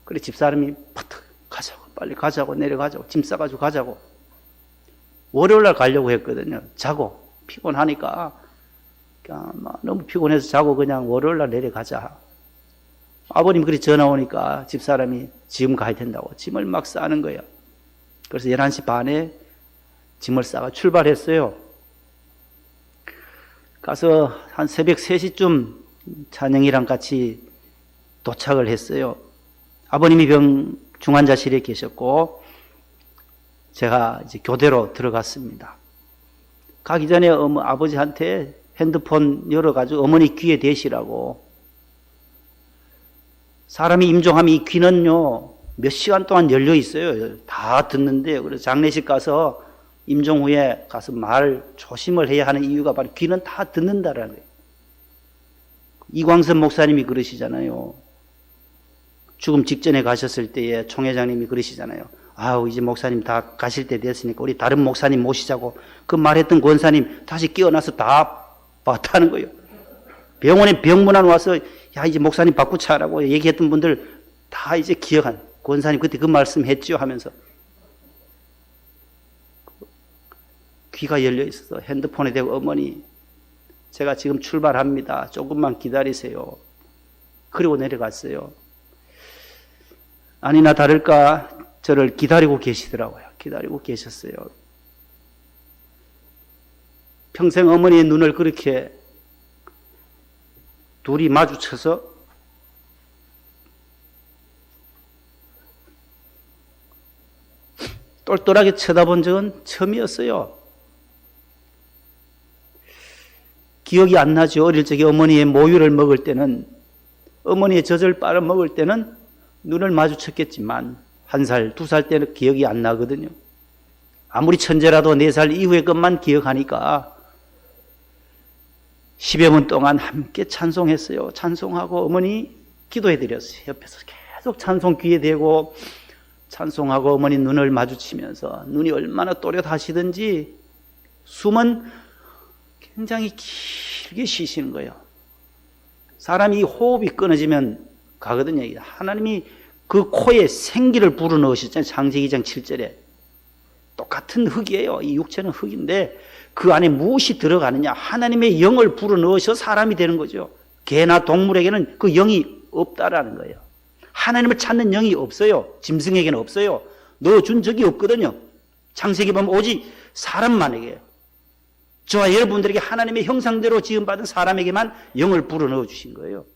그래 집사람이 퍼뜩 가자고 빨리 가자고 내려가자고 짐 싸가지고 가자고. 월요일날 가려고 했거든요. 자고 피곤하니까 너무 피곤해서 자고 그냥 월요일날 내려가자. 아버님 그리 전화 오니까 집사람이 지금 가야 된다고 짐을 막 싸는 거예요. 그래서 11시 반에 짐을 싸가 출발했어요. 가서 한 새벽 3시쯤 찬영이랑 같이 도착을 했어요. 아버님이 중환자실에 계셨고 제가 이제 교대로 들어갔습니다. 가기 전에 아버지한테 핸드폰 열어가지고 어머니 귀에 대시라고. 사람이 임종하면 이 귀는요 몇 시간 동안 열려 있어요. 다 듣는데 그래서 장례식 가서 임종 후에 가서 말 조심을 해야 하는 이유가 바로 귀는 다 듣는다라는 거예요. 이광선 목사님이 그러시잖아요. 죽음 직전에 가셨을 때에 총회장님이 그러시잖아요. 이제 목사님 다 가실 때 됐으니까 우리 다른 목사님 모시자고 그 말했던 권사님 다시 깨어나서 다 봤다는 거예요. 병원에 병문안 와서 야 이제 목사님 바꾸자라고 얘기했던 분들 다 이제 기억한 권사님 그때 그 말씀 했지요 하면서 귀가 열려 있어서 핸드폰에 대고 어머니 제가 지금 출발합니다. 조금만 기다리세요. 그리고 내려갔어요. 아니나 다를까 저를 기다리고 계시더라고요. 기다리고 계셨어요. 평생 어머니의 눈을 그렇게 둘이 마주쳐서 똘똘하게 쳐다본 적은 처음이었어요. 기억이 안 나죠. 어릴 적에 어머니의 모유를 먹을 때는, 어머니의 젖을 빨아 먹을 때는 눈을 마주쳤겠지만 1살, 2살 때는 기억이 안 나거든요. 아무리 천재라도 4살 이후의 것만 기억하니까 10여 분 동안 함께 찬송했어요. 찬송하고 어머니 기도해드렸어요. 옆에서 계속 찬송 귀에 대고 찬송하고 어머니 눈을 마주치면서 눈이 얼마나 또렷하시든지 숨은 굉장히 길게 쉬시는 거예요. 사람이 호흡이 끊어지면 가거든요. 하나님이 그 코에 생기를 불어넣으셨잖아요. 창세기 2장 7절에. 똑같은 흙이에요. 이 육체는 흙인데 그 안에 무엇이 들어가느냐? 하나님의 영을 불어넣으셔 사람이 되는 거죠. 개나 동물에게는 그 영이 없다라는 거예요. 하나님을 찾는 영이 없어요. 짐승에게는 없어요. 넣어준 적이 없거든요. 창세기 보면 오직 사람만에게요. 저와 여러분들에게 하나님의 형상대로 지음받은 사람에게만 영을 불어넣어 주신 거예요.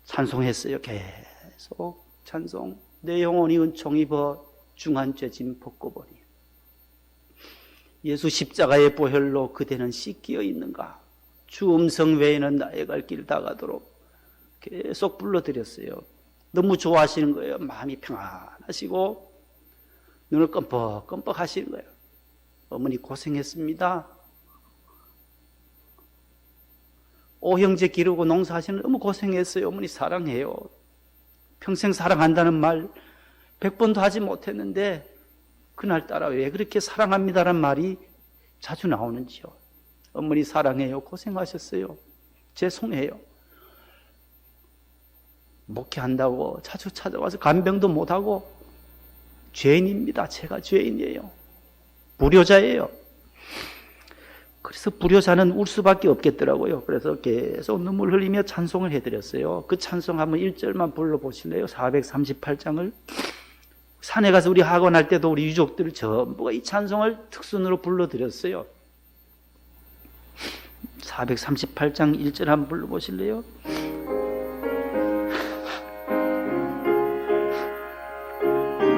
찬송했어요. 계속 찬송. 내 영혼이 은총 입어 중한 죄짐 벗고 보니 예수 십자가의 보혈로 그대는 씻기어 있는가? 주 음성 외에는 나의 갈 길 다 가도록 계속 불러드렸어요. 너무 좋아하시는 거예요. 마음이 평안하시고 눈을 껌뻑껌뻑 하시는 거예요. 어머니 고생했습니다. 오형제 기르고 농사하시는 너무 고생했어요. 어머니 사랑해요. 평생 사랑한다는 말 100번도 하지 못했는데 그날따라 왜 그렇게 사랑합니다라는 말이 자주 나오는지요. 어머니 사랑해요. 고생하셨어요. 죄송해요. 목회한다고 자주 찾아와서 간병도 못하고 죄인입니다. 제가 죄인이에요. 불효자예요. 그래서 불효자는 울 수밖에 없겠더라고요. 그래서 계속 눈물 흘리며 찬송을 해드렸어요. 그 찬송 한번 1절만 불러보실래요? 438장을. 산에 가서 우리 학원할 때도 우리 유족들 전부가 이 찬송을 특순으로 불러드렸어요. 438장 1절 한번 불러보실래요?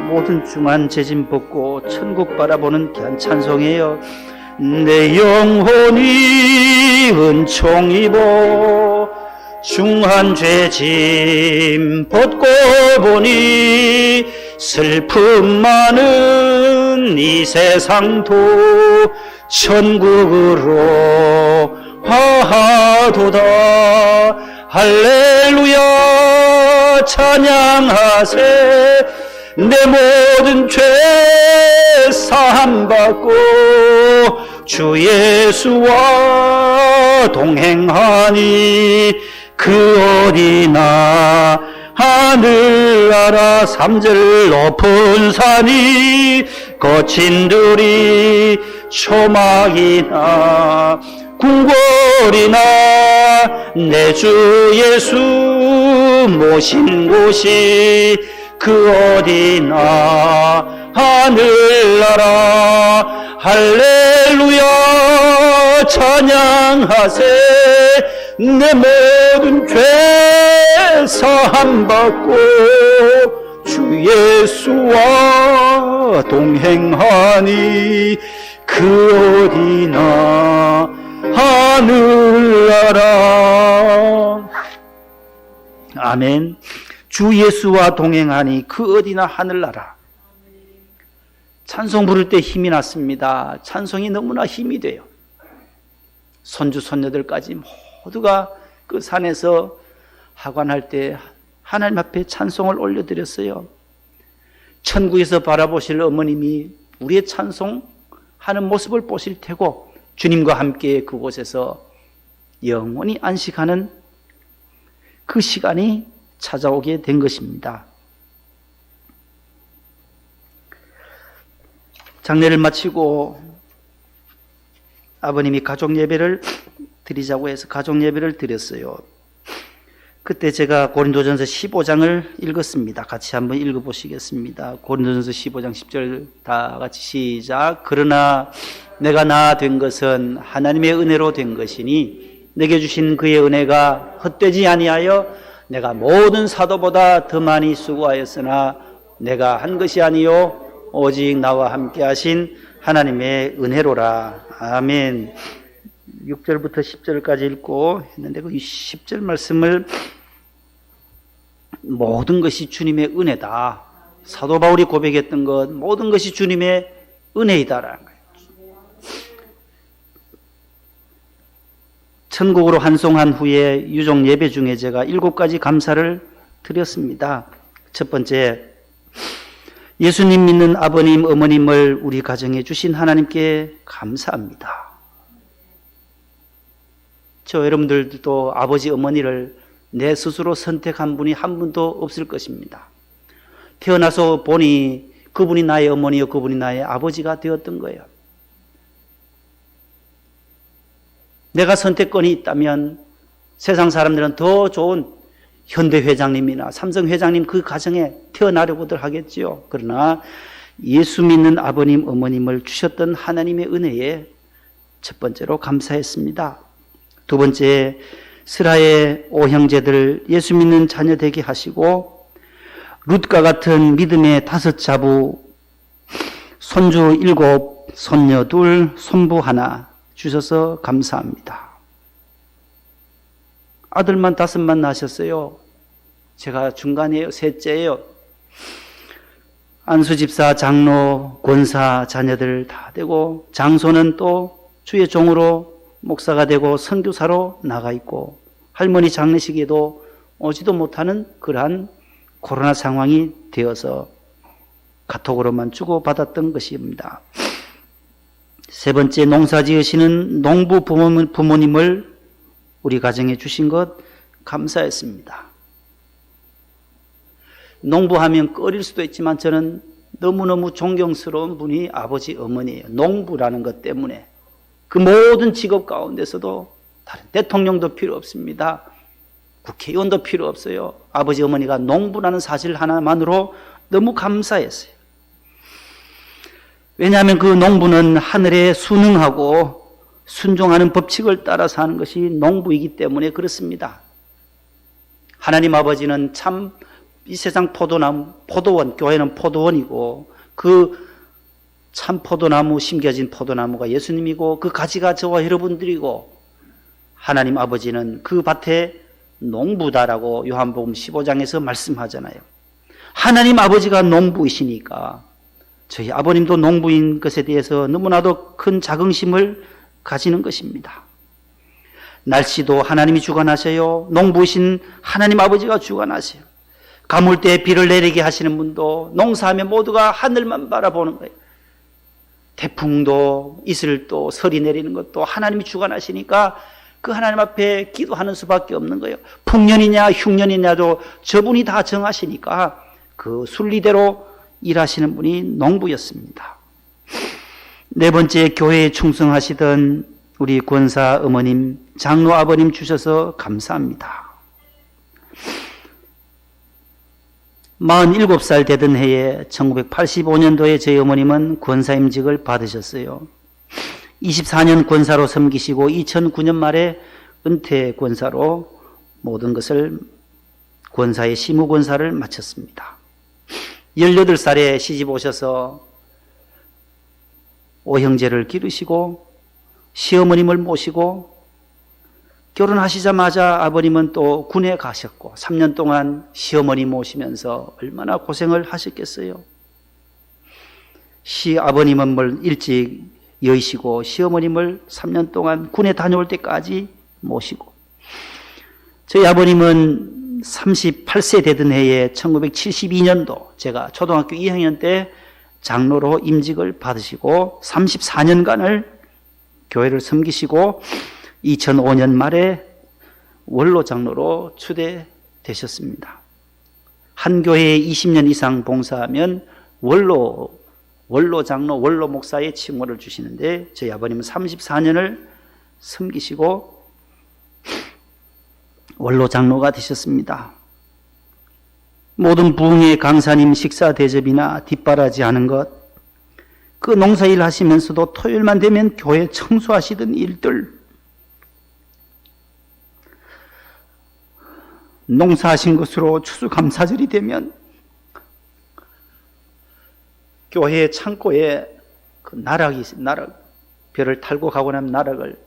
모든 중한 죄짐 벗고 천국 바라보는 귀한 찬송이에요. 내 영혼이 은총 입어 중한 죄짐 벗고 보니 슬픔 많은 이 세상도 천국으로 화하도다. 할렐루야 찬양하세. 내 모든 죄 사함받고 주 예수와 동행하니 그 어디나 하늘나라 3절 높은 산이 거친 들이 초막이나 궁궐이나 내 주 예수 모신 곳이 그 어디나 하늘나라. 할렐루야 찬양하세. 내 모든 죄 사함받고 주 예수와 동행하니 그 어디나 하늘나라. 아멘. 주 예수와 동행하니 그 어디나 하늘나라. 찬송 부를 때 힘이 났습니다. 찬송이 너무나 힘이 돼요. 손주 손녀들까지 모두가 그 산에서 하관할 때 하나님 앞에 찬송을 올려드렸어요. 천국에서 바라보실 어머님이 우리의 찬송하는 모습을 보실 테고 주님과 함께 그곳에서 영원히 안식하는 그 시간이 찾아오게 된 것입니다. 장례를 마치고 아버님이 가족 예배를 드리자고 해서 가족 예배를 드렸어요. 그때 제가 고린도전서 15장을 읽었습니다. 같이 한번 읽어보시겠습니다. 고린도전서 15장 10절 다 같이 시작. 그러나 내가 나 된 것은 하나님의 은혜로 된 것이니 내게 주신 그의 은혜가 헛되지 아니하여 내가 모든 사도보다 더 많이 수고하였으나 내가 한 것이 아니요 오직 나와 함께 하신 하나님의 은혜로라. 아멘. 6절부터 10절까지 읽고 했는데 그 10절 말씀을 모든 것이 주님의 은혜다. 사도 바울이 고백했던 것 모든 것이 주님의 은혜이다라는 거예요. 천국으로 환송한 후에 유종 예배 중에 제가 7가지 감사를 드렸습니다. 첫 번째, 예수님 믿는 아버님, 어머님을 우리 가정에 주신 하나님께 감사합니다. 저 여러분들도 아버지, 어머니를 내 스스로 선택한 분이 한 분도 없을 것입니다. 태어나서 보니 그분이 나의 어머니요, 그분이 나의 아버지가 되었던 거예요. 내가 선택권이 있다면 세상 사람들은 더 좋은 현대 회장님이나 삼성 회장님 그 가정에 태어나려고들 하겠지요. 그러나 예수 믿는 아버님, 어머님을 주셨던 하나님의 은혜에 첫 번째로 감사했습니다. 두 번째, 스라의 5형제들 예수 믿는 자녀 되게 하시고 룻과 같은 믿음의 5자부, 손주 7, 손녀 2, 손부 1 주셔서 감사합니다. 아들만 5만 낳으셨어요. 제가 중간이에요. 셋째예요. 안수 집사, 장로, 권사 자녀들 다 되고 장소는 또 주의 종으로 목사가 되고 선교사로 나가 있고 할머니 장례식에도 오지도 못하는 그러한 코로나 상황이 되어서 카톡으로만 주고받았던 것입니다. 세 번째, 농사 지으시는 농부 부모님을 우리 가정에 주신 것 감사했습니다. 농부하면 꺼릴 수도 있지만 저는 너무너무 존경스러운 분이 아버지, 어머니예요. 농부라는 것 때문에. 그 모든 직업 가운데서도 다른 대통령도 필요 없습니다. 국회의원도 필요 없어요. 아버지, 어머니가 농부라는 사실 하나만으로 너무 감사했어요. 왜냐하면 그 농부는 하늘에 순응하고 순종하는 법칙을 따라서 하는 것이 농부이기 때문에 그렇습니다. 하나님 아버지는 참 이 세상 포도나무, 포도원, 교회는 포도원이고 그 참 포도나무, 심겨진 포도나무가 예수님이고 그 가지가 저와 여러분들이고 하나님 아버지는 그 밭의 농부다라고 요한복음 15장에서 말씀하잖아요. 하나님 아버지가 농부이시니까 저희 아버님도 농부인 것에 대해서 너무나도 큰 자긍심을 가지는 것입니다. 날씨도 하나님이 주관하세요. 농부이신 하나님 아버지가 주관하세요. 가물때 비를 내리게 하시는 분도 농사하면 모두가 하늘만 바라보는 거예요. 태풍도 이슬도 설이 내리는 것도 하나님이 주관하시니까 그 하나님 앞에 기도하는 수밖에 없는 거예요. 풍년이냐 흉년이냐도 저분이 다 정하시니까 그 순리대로 일하시는 분이 농부였습니다. 네 번째, 교회에 충성하시던 우리 권사 어머님, 장로 아버님 주셔서 감사합니다. 47살 되던 해에 1985년도에 저희 어머님은 권사임직을 받으셨어요. 24년 권사로 섬기시고 2009년 말에 은퇴 권사로 모든 것을 권사의 시무 권사를 마쳤습니다. 18살에 시집 오셔서 5형제를 기르시고 시어머님을 모시고 결혼하시자마자 아버님은 또 군에 가셨고 3년 동안 시어머니 모시면서 얼마나 고생을 하셨겠어요. 시아버님은 일찍 여의시고 시어머님을 3년 동안 군에 다녀올 때까지 모시고 저희 아버님은 38세 되던 해에 1972년도 제가 초등학교 2학년 때 장로로 임직을 받으시고 34년간을 교회를 섬기시고 2005년 말에 원로 장로로 추대되셨습니다. 한 교회에 20년 이상 봉사하면 원로 장로, 원로 목사의 칭호를 주시는데 저희 아버님은 34년을 섬기시고 원로 장로가 되셨습니다. 모든 부흥의 강사님 식사 대접이나 뒷바라지 하는 것, 그 농사일 하시면서도 토요일만 되면 교회 청소하시던 일들, 농사하신 것으로 추수감사절이 되면 교회 창고에 그 나락이 있어요. 나락. 별을 탈고 가고 나면 나락을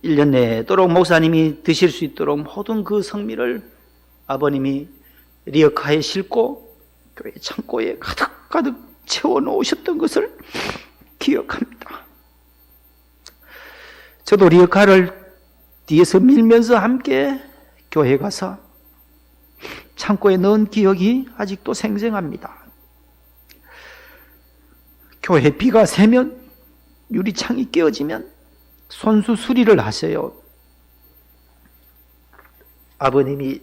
1년 내도록 목사님이 드실 수 있도록 모든 그 성미를 아버님이 리어카에 싣고 교회 창고에 가득가득 채워놓으셨던 것을 기억합니다. 저도 리어카를 뒤에서 밀면서 함께 교회 가서 창고에 넣은 기억이 아직도 생생합니다. 교회 비가 새면, 유리창이 깨어지면 손수 수리를 하세요. 아버님이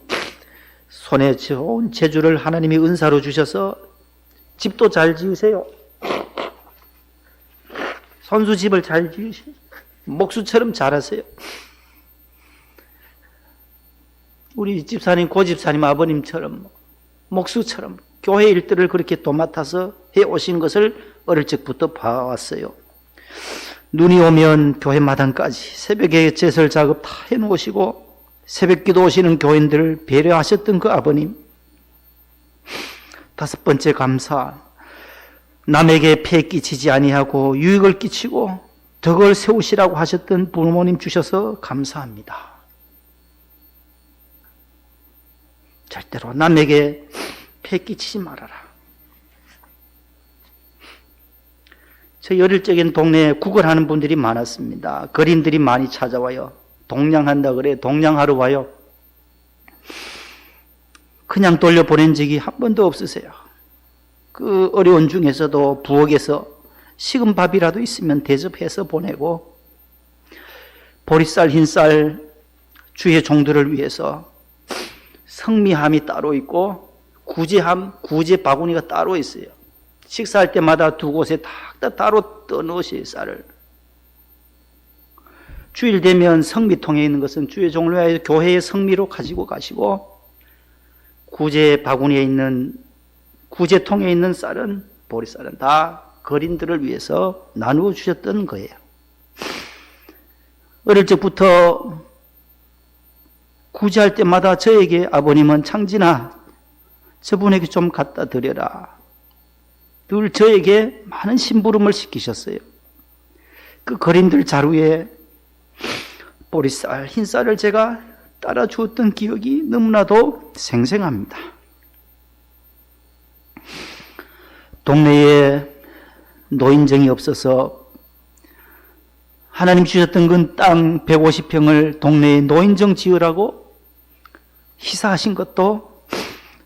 손에 좋은 재주를 하나님이 은사로 주셔서 집도 잘 지으세요. 손수 집을 잘 지으세요. 목수처럼 잘하세요. 우리 집사님, 고집사님 아버님처럼 목수처럼 교회 일들을 그렇게 도맡아서 해오신 것을 어릴 적부터 봐왔어요. 눈이 오면 교회 마당까지 새벽에 제설 작업 다 해놓으시고 새벽 기도 오시는 교인들을 배려하셨던 그 아버님. 5번째 감사, 남에게 폐 끼치지 아니하고 유익을 끼치고 덕을 세우시라고 하셨던 부모님 주셔서 감사합니다. 절대로 남에게 폐 끼치지 말아라. 저희 어릴 적엔 동네에 구걸하는 분들이 많았습니다. 거린들이 많이 찾아와요. 동냥한다 그래. 동냥하러 와요. 그냥 돌려보낸 적이 한 번도 없으세요. 그 어려운 중에서도 부엌에서 식은 밥이라도 있으면 대접해서 보내고, 보리쌀, 흰쌀 주의 종들을 위해서 성미함이 따로 있고 구제함, 구제 바구니가 따로 있어요. 식사할 때마다 두 곳에 다 따로 떠넣으세요, 쌀을. 주일 되면 성미통에 있는 것은 주의 종을 위하여 교회의 성미로 가지고 가시고, 구제 바구니에 있는, 구제통에 있는 쌀은, 보리쌀은 다 거린들을 위해서 나누어 주셨던 거예요. 어릴 적부터 구제할 때마다 저에게 아버님은 창진아, 저분에게 좀 갖다 드려라. 늘 저에게 많은 심부름을 시키셨어요. 그 거린들 자루에 보리쌀, 흰쌀을 제가 따라 주었던 기억이 너무나도 생생합니다. 동네에 노인정이 없어서 하나님 주셨던 그 땅 150평을 동네에 노인정 지으라고 희사하신 것도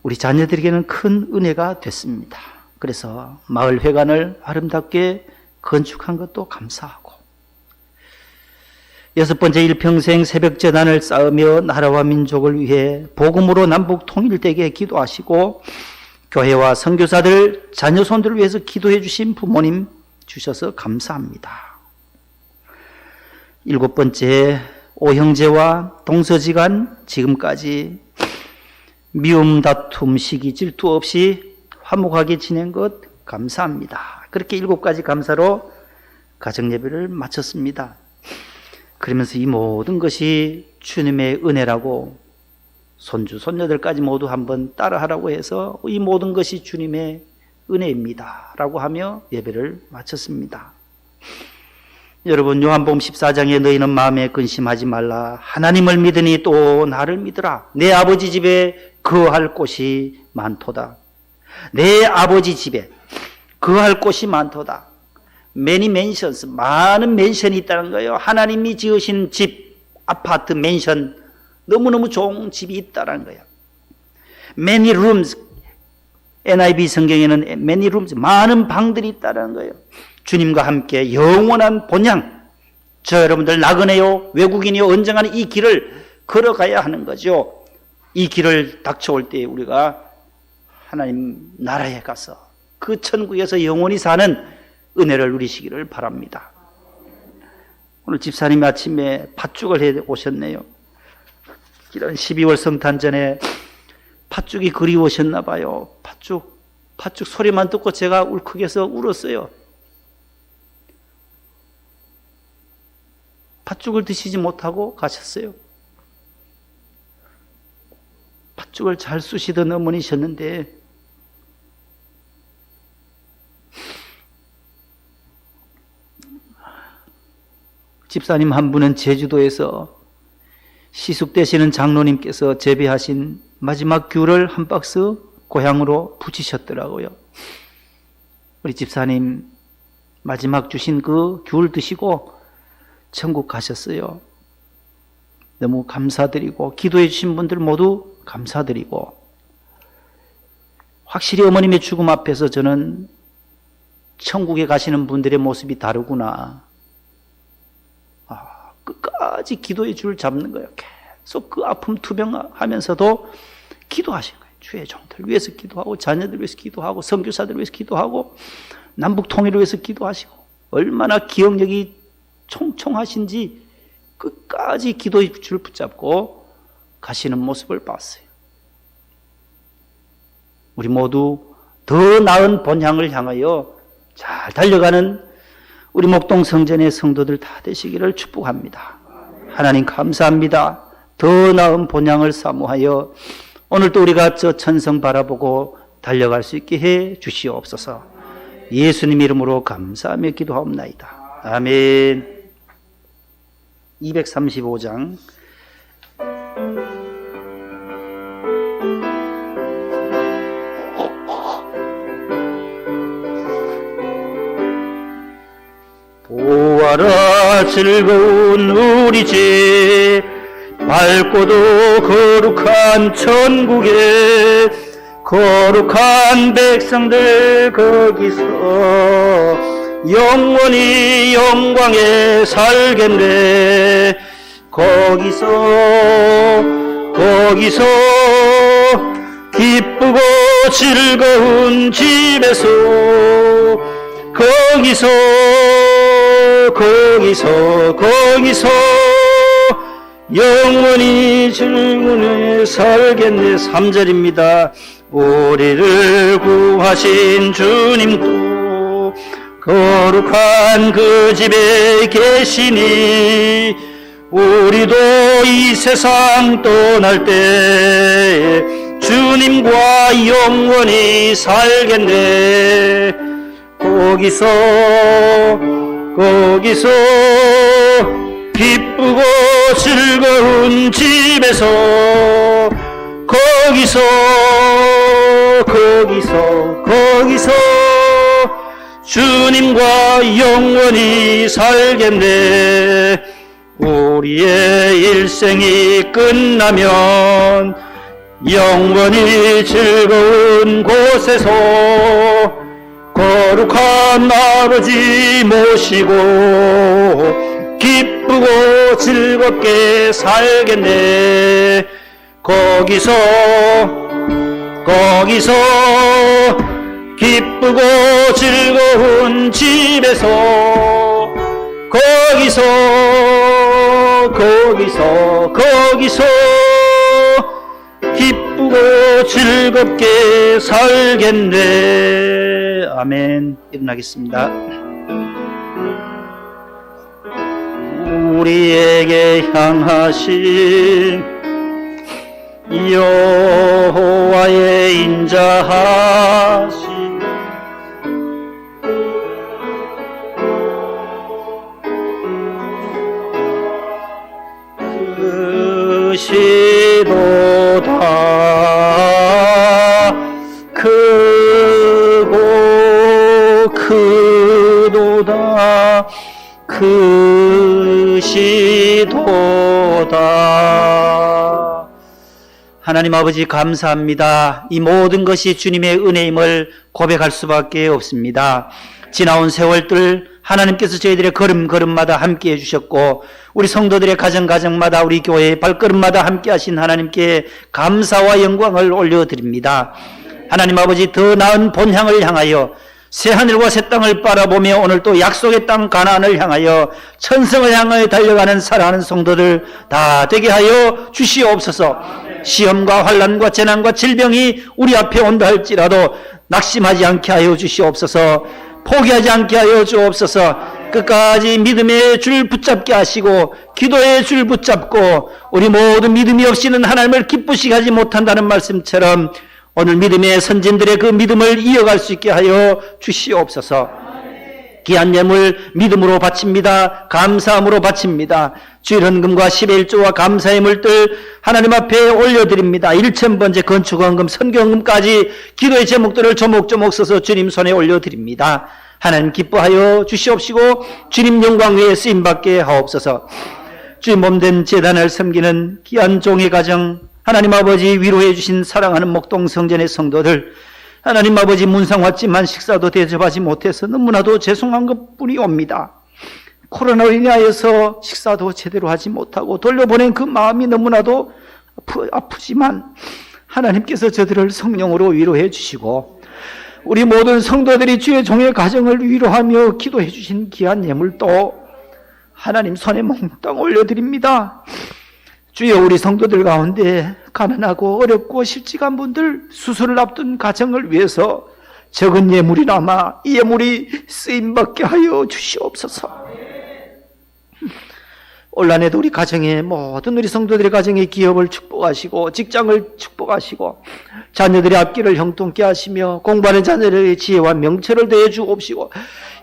우리 자녀들에게는 큰 은혜가 됐습니다. 그래서 마을 회관을 아름답게 건축한 것도 감사하고, 6번째 일평생 새벽 제단을 쌓으며 나라와 민족을 위해 복음으로 남북 통일되게 기도하시고, 교회와 선교사들, 자녀손들을 위해서 기도해 주신 부모님 주셔서 감사합니다. 7번째 오형제와 동서지간 지금까지 미움, 다툼, 시기, 질투 없이 화목하게 지낸 것 감사합니다. 그렇게 7가지 감사로 가정예배를 마쳤습니다. 그러면서 이 모든 것이 주님의 은혜라고, 손주, 손녀들까지 모두 한번 따라하라고 해서 이 모든 것이 주님의 은혜입니다 라고 하며 예배를 마쳤습니다. 여러분, 요한복음 14장에 너희는 마음에 근심하지 말라. 하나님을 믿으니 또 나를 믿으라. 내 아버지 집에 거할 곳이 많도다. 내 아버지 집에 거할 곳이 많도다. many mansions, 많은 맨션이 있다는 거예요. 하나님이 지으신 집, 아파트, 맨션, 너무너무 좋은 집이 있다는 거예요. many rooms, NIV 성경에는 many rooms, 많은 방들이 있다는 거예요. 주님과 함께 영원한 본향, 저 여러분들 나그네요, 외국인이요, 언젠가는 이 길을 걸어가야 하는 거죠. 이 길을 닥쳐올 때 우리가 하나님 나라에 가서 그 천국에서 영원히 사는 은혜를 누리시기를 바랍니다. 오늘 집사님이 아침에 팥죽을 해 오셨네요. 이런 12월 성탄 전에 팥죽이 그리우셨나 봐요. 팥죽 소리만 듣고 제가 울컥해서 울었어요. 팥죽을 드시지 못하고 가셨어요. 팥죽을 잘 쑤시던 어머니셨는데 집사님 한 분은 제주도에서 시숙되시는 장로님께서 재배하신 마지막 귤을 한 박스 고향으로 부치셨더라고요. 우리 집사님 마지막 주신 그 귤 드시고 천국 가셨어요. 너무 감사드리고 기도해 주신 분들 모두 감사드리고 확실히 어머님의 죽음 앞에서 저는 천국에 가시는 분들의 모습이 다르구나. 끝까지 기도의 줄 잡는 거예요. 계속 그 아픔 투병하면서도 기도하신 거예요. 주의 종들 위해서 기도하고 자녀들 위해서 기도하고 선교사들 위해서 기도하고 남북 통일을 위해서 기도하시고 얼마나 기억력이 총총하신지 끝까지 기도의 줄 붙잡고 가시는 모습을 봤어요. 우리 모두 더 나은 본향을 향하여 잘 달려가는 우리 목동 성전의 성도들 다 되시기를 축복합니다. 하나님 감사합니다. 더 나은 본향을 사모하여 오늘도 우리가 저 천성 바라보고 달려갈 수 있게 해 주시옵소서. 예수님 이름으로 감사하며 기도하옵나이다. 아멘. 235장 보아라 즐거운 우리 집 밝고도 거룩한 천국에 거룩한 백성들 거기서 영원히 영광에 살겠네. 거기서 기쁘고 즐거운 집에서 거기서 영원히 즐거운 살겠네. 3절입니다. 우리를 구하신 주님도 거룩한 그 집에 계시니 우리도 이 세상 떠날 때 주님과 영원히 살겠네. 거기서 기쁘고 즐거운 집에서 거기서 주님과 영원히 살겠네. 우리의 일생이 끝나면 영원히 즐거운 곳에서 거룩한 아버지 모시고 기쁘고 즐겁게 살겠네. 거기서 기쁘고 즐거운 집에서 거기서 기쁘고 즐겁게 살겠네. 아멘. 일어나겠습니다. 우리에게 향하신 여호와의 인자하신 크시도다. 크도다. 크시도다. 하나님 아버지 감사합니다. 이 모든 것이 주님의 은혜임을 고백할 수밖에 없습니다. 지나온 세월들 하나님께서 저희들의 걸음걸음마다 함께 해주셨고 우리 성도들의 가정가정마다 우리 교회의 발걸음마다 함께 하신 하나님께 감사와 영광을 올려드립니다. 하나님 아버지 더 나은 본향을 향하여 새 하늘과 새 땅을 바라보며 오늘 또 약속의 땅 가나안을 향하여 천성을 향하여 달려가는 사랑하는 성도들 다 되게 하여 주시옵소서. 시험과 환난과 재난과 질병이 우리 앞에 온다 할지라도 낙심하지 않게 하여 주시옵소서. 포기하지 않게 하여 주옵소서. 끝까지 믿음의 줄 붙잡게 하시고 기도의 줄 붙잡고 우리 모두 믿음이 없이는 하나님을 기쁘시게 하지 못한다는 말씀처럼 오늘 믿음의 선진들의 그 믿음을 이어갈 수 있게 하여 주시옵소서. 귀한 예물 믿음으로 바칩니다. 감사함으로 바칩니다. 주일 헌금과 10의 1조와 감사의 물들 하나님 앞에 올려드립니다. 1000번째 건축헌금, 선교헌금까지 기도의 제목들을 조목조목 써서 주님 손에 올려드립니다. 하나님 기뻐하여 주시옵시고 주님 영광 위에 쓰임받게 하옵소서. 주님 몸된 제단을 섬기는 귀한 종의 가정, 하나님 아버지 위로해 주신 사랑하는 목동 성전의 성도들, 하나님 아버지 문상 왔지만 식사도 대접하지 못해서 너무나도 죄송한 것뿐이 옵니다. 코로나로 인하여서 식사도 제대로 하지 못하고 돌려보낸 그 마음이 너무나도 아프지만 하나님께서 저들을 성령으로 위로해 주시고 우리 모든 성도들이 주의 종의 가정을 위로하며 기도해 주신 귀한 예물도 하나님 손에 몽땅 올려드립니다. 주여, 우리 성도들 가운데 가난하고 어렵고 실직한 분들, 수술을 앞둔 가정을 위해서 적은 예물이나마 이 예물이 쓰임받게 하여 주시옵소서. 올 한해도 우리 가정에 모든 우리 성도들의 가정의 기업을 축복하시고 직장을 축복하시고 자녀들의 앞길을 형통케 하시며 공부하는 자녀들의 지혜와 명철을 더해 주옵시고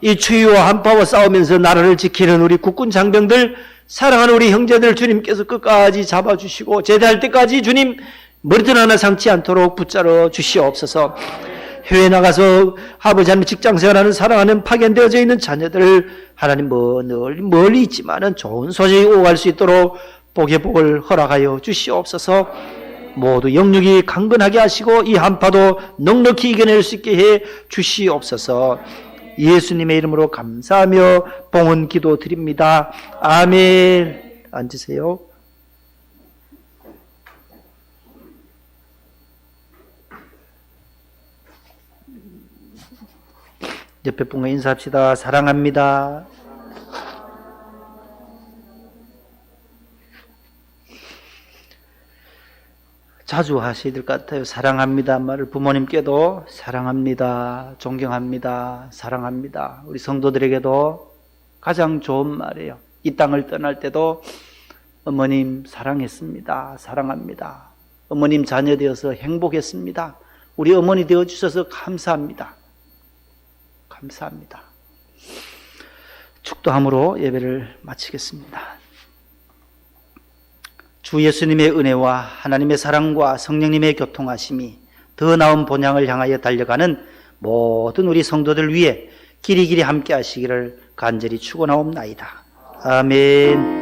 이 추위와 한파와 싸우면서 나라를 지키는 우리 국군 장병들, 사랑하는 우리 형제들 주님께서 끝까지 잡아주시고 제대할 때까지 주님 머리털 하나 상치 않도록 붙잡아 주시옵소서. 해외에 나가서 아버지 하나님 직장생활하는 사랑하는 파견되어져 있는 자녀들 하나님 멀리 있지만은 좋은 소식이 오고 갈 수 있도록 복의 복을 허락하여 주시옵소서. 모두 영육이 강건하게 하시고 이 한파도 넉넉히 이겨낼 수 있게 해 주시옵소서. 예수님의 이름으로 감사하며 봉헌 기도 드립니다. 아멘. 앉으세요. 옆에 분과 인사합시다. 사랑합니다. 자주 하셔야 될 것 같아요. 사랑합니다 말을 부모님께도 사랑합니다, 존경합니다, 사랑합니다. 우리 성도들에게도 가장 좋은 말이에요. 이 땅을 떠날 때도 어머님 사랑했습니다, 사랑합니다. 어머님 자녀 되어서 행복했습니다. 우리 어머니 되어주셔서 감사합니다. 감사합니다. 축도함으로 예배를 마치겠습니다. 주 예수님의 은혜와 하나님의 사랑과 성령님의 교통하심이 더 나은 본향을 향하여 달려가는 모든 우리 성도들 위해 길이길이 함께 하시기를 간절히 축원하옵나이다. 아멘.